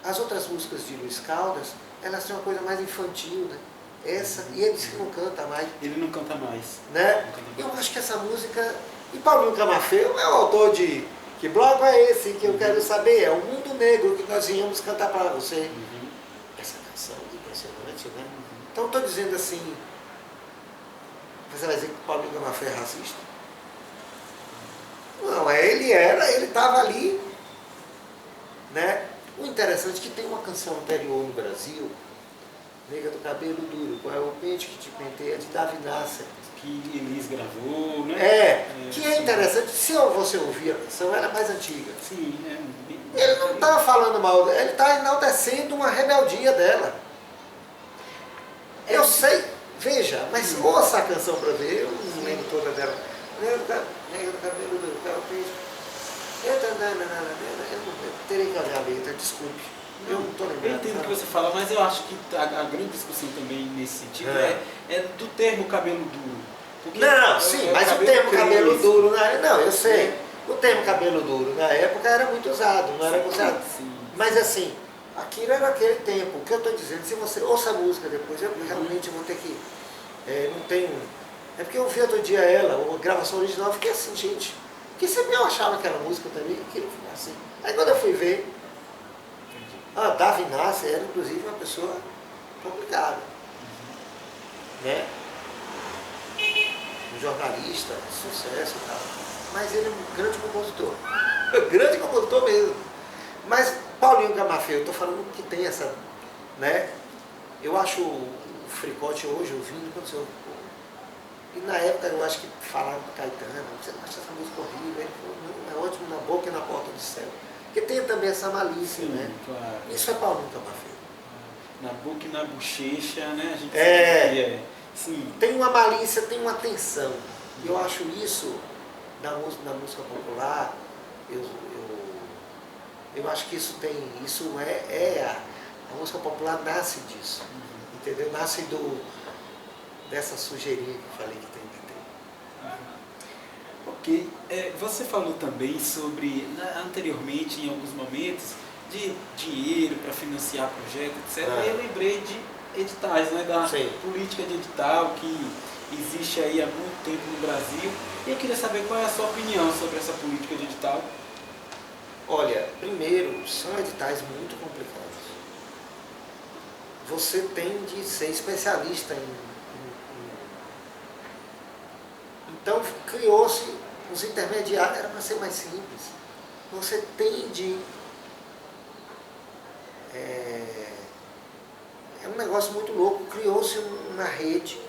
as outras músicas de Luiz Caldas, elas têm uma coisa mais infantil, né? Essa, e ele disse que não canta mais. Ele não canta mais. Né? Eu acho que essa música... E Paulinho Camafeu é o autor de... Que bloco é esse que eu quero saber? É o Mundo Negro que nós viemos cantar para você. Essa canção é impressionante, né? Então estou dizendo assim... Você vai dizer que Paulinho Camafeu é racista? Não, ele estava ali, né? O interessante é que tem uma canção anterior no Brasil, Nega do Cabelo Duro, qual é o pente que te penteia, de Davi Nasser. Que Elis gravou, né? Que é interessante, se você ouvir a canção, ela é mais antiga. Sim, Ele não está falando mal, ele está enaltecendo uma rebeldia dela. Eu sei, veja, mas ouça a canção para ver, eu não lembro toda dela. Nega do Cabelo Duro, qual é o pente? Eu não terei que olhar a letra, desculpe. Eu não estou lembrando. Eu entendo o que você fala, mas eu acho que a grande discussão também nesse sentido é do termo cabelo duro. Porque não, sim, mas o termo cabelo duro na época. Não, eu sei. O termo cabelo duro na época era muito usado, não era usado. Sim. Mas assim, aquilo era aquele tempo. O que eu estou dizendo, se você ouça a música depois, eu realmente vou ter que. Não tenho. É porque eu vi outro dia ela, a gravação original, eu fiquei assim, gente. Porque sempre eu achava aquela música também, aquilo assim. Aí quando eu fui ver, Davi Nasser era inclusive uma pessoa complicada. Né? Um jornalista, sucesso e tal. Mas ele é um grande compositor. Grande compositor mesmo. Mas Paulinho Camafeu, eu estou falando que tem essa. Né? Eu acho o Fricote hoje ouvindo, quando você. E na época eu acho que falaram com Caetano, você não acha essa música horrível? Ele falou, não, é ótimo na boca e na porta do céu. Porque tem também essa malícia, né? Claro. Isso é Paulinho Camafeu. Na boca e na bochecha, né? A gente sabe que é. Sim. Tem uma malícia, tem uma tensão. E eu acho isso, na música popular, eu acho que isso tem, isso a música popular nasce disso. Entendeu? Nasce dessa sujeirinha que eu falei que tem que ter. Ok. Você falou também sobre, anteriormente, em alguns momentos, de dinheiro para financiar projetos, etc. E eu lembrei de editais, né, da política de edital que existe aí há muito tempo no Brasil. E eu queria saber qual é a sua opinião sobre essa política de edital. Olha, primeiro, são editais muito complicados. Você tem de ser especialista Então criou-se os intermediários, era para ser mais simples. Você tem de. É um negócio muito louco, criou-se uma rede,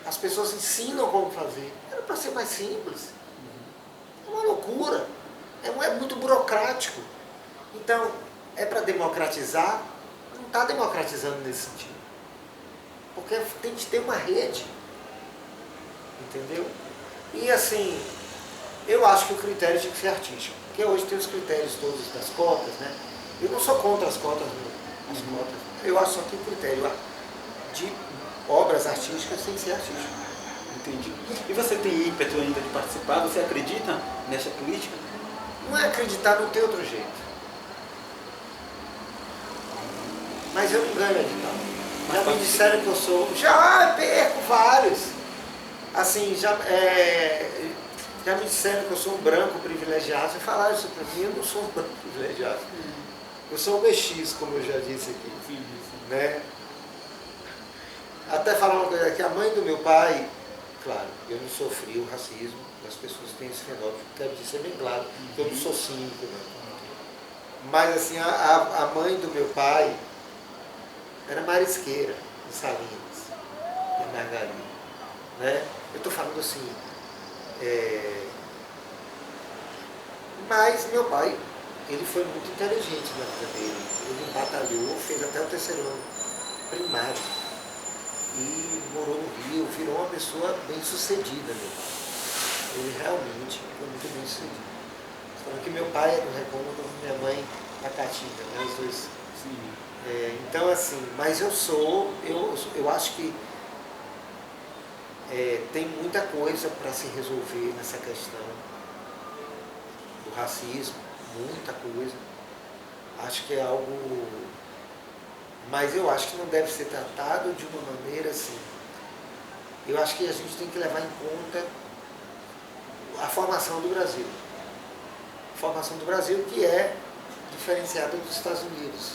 as pessoas ensinam como fazer. Era para ser mais simples. É uma loucura, é muito burocrático. Então, é para democratizar, não está democratizando nesse sentido. Porque tem de ter uma rede. Entendeu? E assim, eu acho que o critério tinha que ser artístico. Porque hoje tem os critérios todos das cotas, né? Eu não sou contra as cotas, cotas. Eu acho só que o critério de obras artísticas tem que ser artístico. Entendi. E você tem ímpeto ainda de participar? Você acredita nessa política? Não é acreditar, não tem outro jeito. Mas eu não ganho edital. Já me disseram que eu sou. Já perco vários. Assim, já me disseram que eu sou um branco privilegiado. Se falaram isso para mim, eu não sou um branco privilegiado. Eu sou um mestiço, como eu já disse aqui. Sim. Né? Até falar uma coisa aqui, a mãe do meu pai, claro, eu não sofri o racismo, as pessoas têm esse fenômeno, deve ser bem claro, que eu não sou cínico, não. Mas assim, a mãe do meu pai era marisqueira, em Salinas, em Margarida. Né? Eu estou falando assim, mas meu pai, ele foi muito inteligente na vida dele. Ele batalhou, fez até o 3º ano primário. E morou no Rio, virou uma pessoa bem sucedida, meu pai. Ele realmente foi muito bem sucedido. Falando que meu pai é do Recôncavo, minha mãe da Caatinga, né? Os dois. Sim. Então assim, mas eu acho que tem muita coisa para se resolver nessa questão do racismo, muita coisa. Acho que é algo. Mas eu acho que não deve ser tratado de uma maneira assim. Eu acho que a gente tem que levar em conta a formação do Brasil. A formação do Brasil que é diferenciada dos Estados Unidos,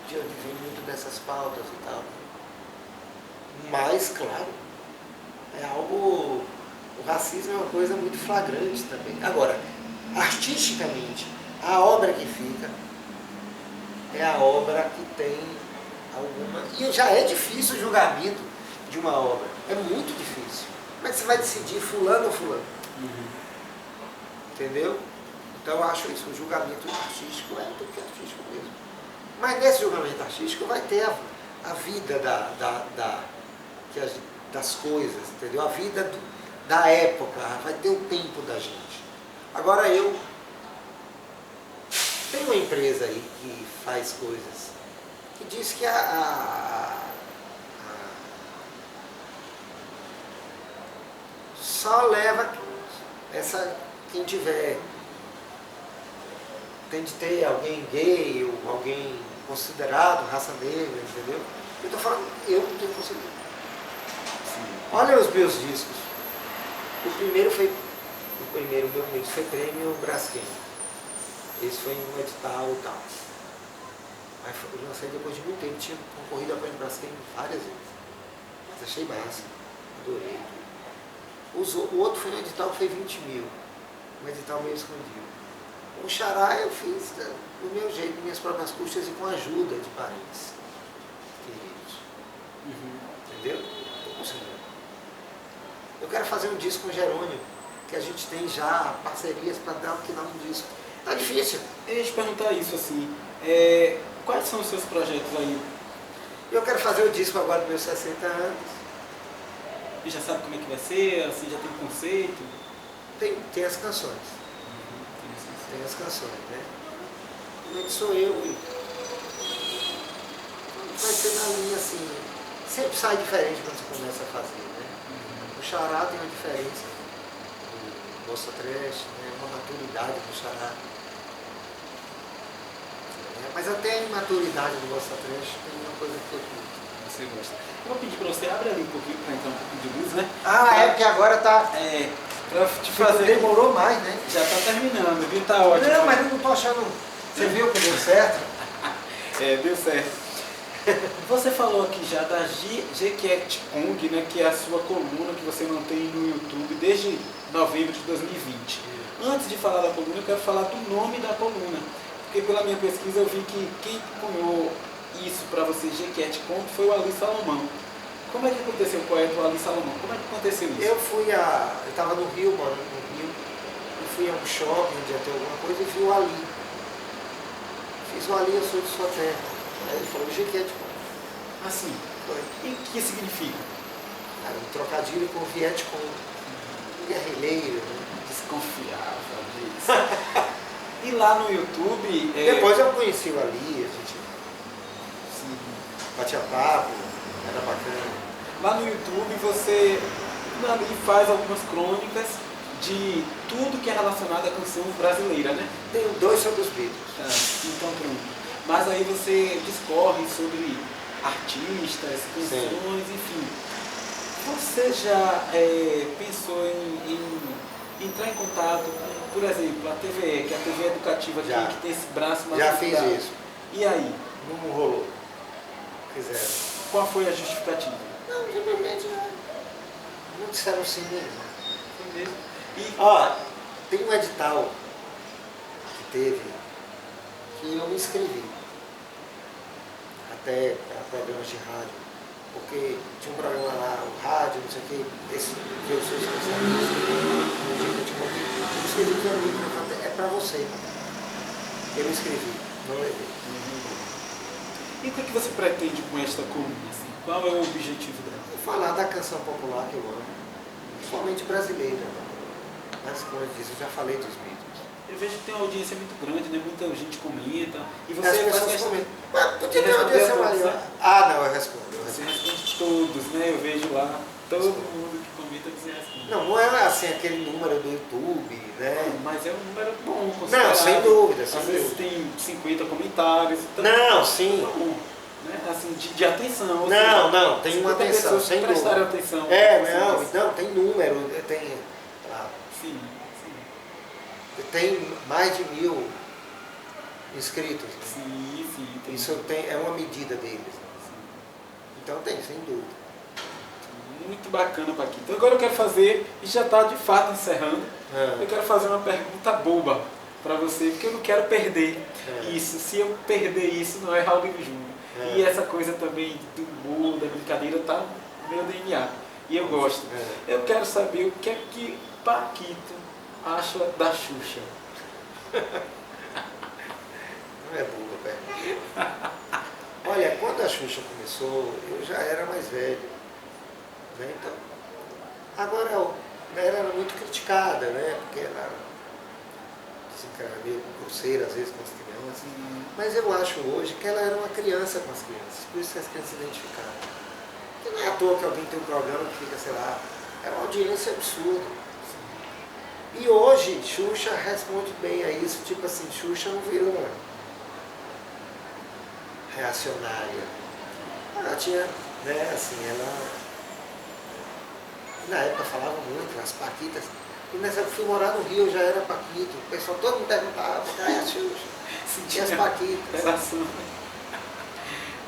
de onde vem muito dessas pautas e tal. Mas, claro, é algo. O racismo é uma coisa muito flagrante também. Agora, artisticamente, a obra que fica é a obra que tem alguma. E já é difícil o julgamento de uma obra. É muito difícil. Como é que você vai decidir fulano ou fulano? Entendeu? Então eu acho isso, o julgamento artístico é do que artístico mesmo. Mas nesse julgamento artístico vai ter a vida das coisas, entendeu? A vida da época, vai ter o tempo da gente. Agora eu Tem uma empresa aí que faz coisas, que diz que só leva quem tiver, tem de ter alguém gay ou alguém considerado raça negra, entendeu? Eu tô falando, eu não tenho conseguido. Olha os meus discos. O primeiro meu disco foi prêmio Braskem. Esse foi um edital e tal. Aí eu lancei depois de muito tempo, tinha concorrido a prêmio Braskem várias vezes. Mas achei massa, adorei. O outro foi um edital que foi 20 mil. Um edital meio escondido. O Xará eu fiz do meu jeito, minhas próprias custas e com a ajuda de parentes queridos. Entendeu? Estou conseguindo. Eu quero fazer um disco com o Jerônimo, que a gente tem já parcerias para dar o que dá um disco. Tá difícil. Eu ia te perguntar isso, assim, quais são os seus projetos aí? Eu quero fazer o disco agora dos meus 60 anos. E já sabe como é que vai ser? Assim, já tem conceito? Tem as canções. Tem as canções, né? Como sou eu e vai ser na linha assim, sempre sai diferente quando você começa a fazer, né? O Xará tem uma diferença do Bossa Trash, né? Uma maturidade do Xará. Mas até a imaturidade do Bossa Trash tem uma coisa que eu curto. Você gosta. Eu vou pedir para você abrir ali um pouquinho para entrar um pouquinho de luz, né? Porque agora tá. Pra te fazer. Demorou mais, né? Já tá terminando, viu? Tá ótimo. Não, mas eu não tô achando. Você viu que deu certo? Deu certo. Você falou aqui já da GQuest Kong, né? Que é a sua coluna que você mantém no YouTube desde novembro de 2020. Antes de falar da coluna, eu quero falar do nome da coluna. Porque pela minha pesquisa eu vi que quem cunhou isso para você, GQuest Kong, foi o Ali Salomão. Como é que aconteceu com o poeta Ali Salomão? Como é que aconteceu isso? Eu estava no Rio, morando no Rio. Eu fui a um shopping onde ia ter alguma coisa e vi o Ali. Fiz o Ali, eu sou de sua terra. Aí ele falou, GQuest Kong. Assim? Foi. E o que significa? Era um trocadilho com Vietcong. Guerrilheiro, né? Desconfiava disso. E lá no YouTube... Depois eu conheci o Ali, a gente batia papo, era bacana. Lá no YouTube você ali faz algumas crônicas de tudo que é relacionado à canção brasileira, né? Tenho 2 sobre os Beatles. Então pronto. Mas aí você discorre sobre artistas, canções, enfim. Você já pensou em entrar em contato com, por exemplo, a TVE, que é a TV educativa aqui, que tem esse braço mais já fiz isso. E aí? Não rolou. Fizeram. Qual foi a justificativa? Não, simplesmente não disseram sim mesmo. Foi mesmo. E, tem um edital que teve que eu me inscrevi. Até para programas de rádio. Porque tinha um programa lá, o rádio, não sei o quê, esse que eu sou especialista, eu escrevi que é para você. Eu me inscrevi, não levei. E o que você pretende com esta coluna? Assim? Qual é o objetivo dela? Falar da canção popular que eu amo, principalmente brasileira. Mas, como eu disse, eu já falei dos Beatles. Eu vejo que tem uma audiência muito grande, né? Muita gente comenta. E você As pessoas comentam. Mas podia ter uma audiência maior. Não, eu respondo. Você responde todos, né? Eu vejo lá, todo mundo que comenta você responde. Não é assim aquele número do YouTube, né? Mas é um número bom, não, sem dúvida. Às vezes tem 50 comentários. Então não, sim. Bom, né? Assim, de atenção. Não, tem uma atenção, sem dúvida. Prestaram atenção. Não, tem número, tem... Sim. Tem mais de 1000 inscritos. Sim. Isso é uma medida deles. Então tem, sem dúvida. Muito bacana, Paquito. Então agora eu quero fazer, e já está de fato encerrando, eu quero fazer uma pergunta boba para você, porque eu não quero perder isso. Se eu perder isso, não é Raul Júnior. E essa coisa também do humor, da brincadeira, está no meu DNA. E eu gosto. Eu quero saber o que é que Paquito acha da Xuxa. Não é boa, pergunta. Olha, quando a Xuxa começou, eu já era mais velho. Né? Então, agora ela era muito criticada, né? Porque ela meio grosseira às vezes com as crianças. Mas eu acho hoje que ela era uma criança com as crianças, por isso que as crianças se identificaram. Porque não é à toa que alguém tem um programa que fica, sei lá, é uma audiência absurda. E hoje, Xuxa responde bem a isso, tipo assim, Xuxa não virou uma reacionária. Ela tinha, né, assim, ela... Na época falava muito, as Paquitas. E nessa época eu fui morar no Rio, eu já era Paquito. O pessoal todo mundo perguntava, cadê a Xuxa? Tinha as Paquitas. Relação.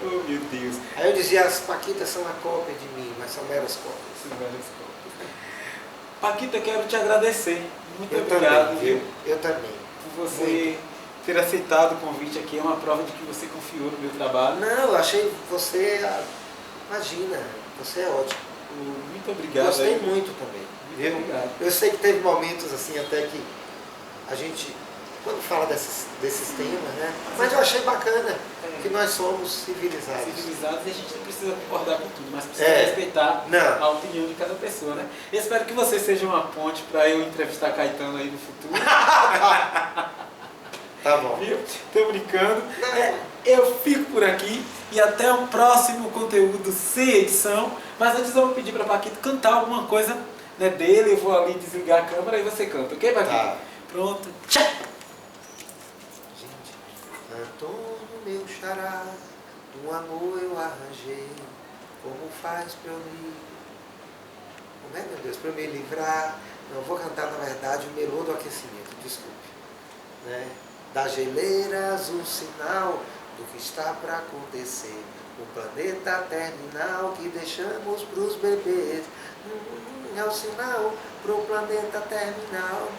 Oh, meu Deus. Aí eu dizia, as Paquitas são a cópia de mim, mas são meras cópias. São várias cópias. Paquita, quero te agradecer. Muito Eu obrigado, também, viu? eu também. Por você ter aceitado o convite aqui. É uma prova de que você confiou no meu trabalho. Não, eu achei você, imagina, você é ótimo. Muito obrigado. Gostei aí. muito também. Muito obrigado. Eu sei que teve momentos assim até que a gente, quando fala desses temas, né? Mas eu achei bacana que nós somos civilizados. Civilizados, e a gente não precisa concordar com tudo, mas precisa É. respeitar Não. a opinião de cada pessoa, né? Eu espero que você seja uma ponte para eu entrevistar Caetano aí no futuro. Tá bom. Viu? Tô brincando. Eu fico por aqui e até o próximo conteúdo sem edição. Mas antes eu vou pedir para Paquito cantar alguma coisa, né, dele. Eu vou ali desligar a câmera e você canta, ok, Paquito? Tá. Pronto. Tchau! Gente, Antônio, meu xará, um amor eu arranjei, como faz pra eu me... Como é, meu Deus? Pra eu me livrar. Não, eu vou cantar, na verdade, o melô do aquecimento, desculpe. Né? Da geleira azul, sinal do que está para acontecer. O planeta terminal que deixamos pros bebês. É o sinal pro planeta terminal.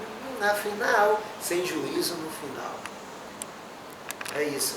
Afinal, sem juízo no final. É isso.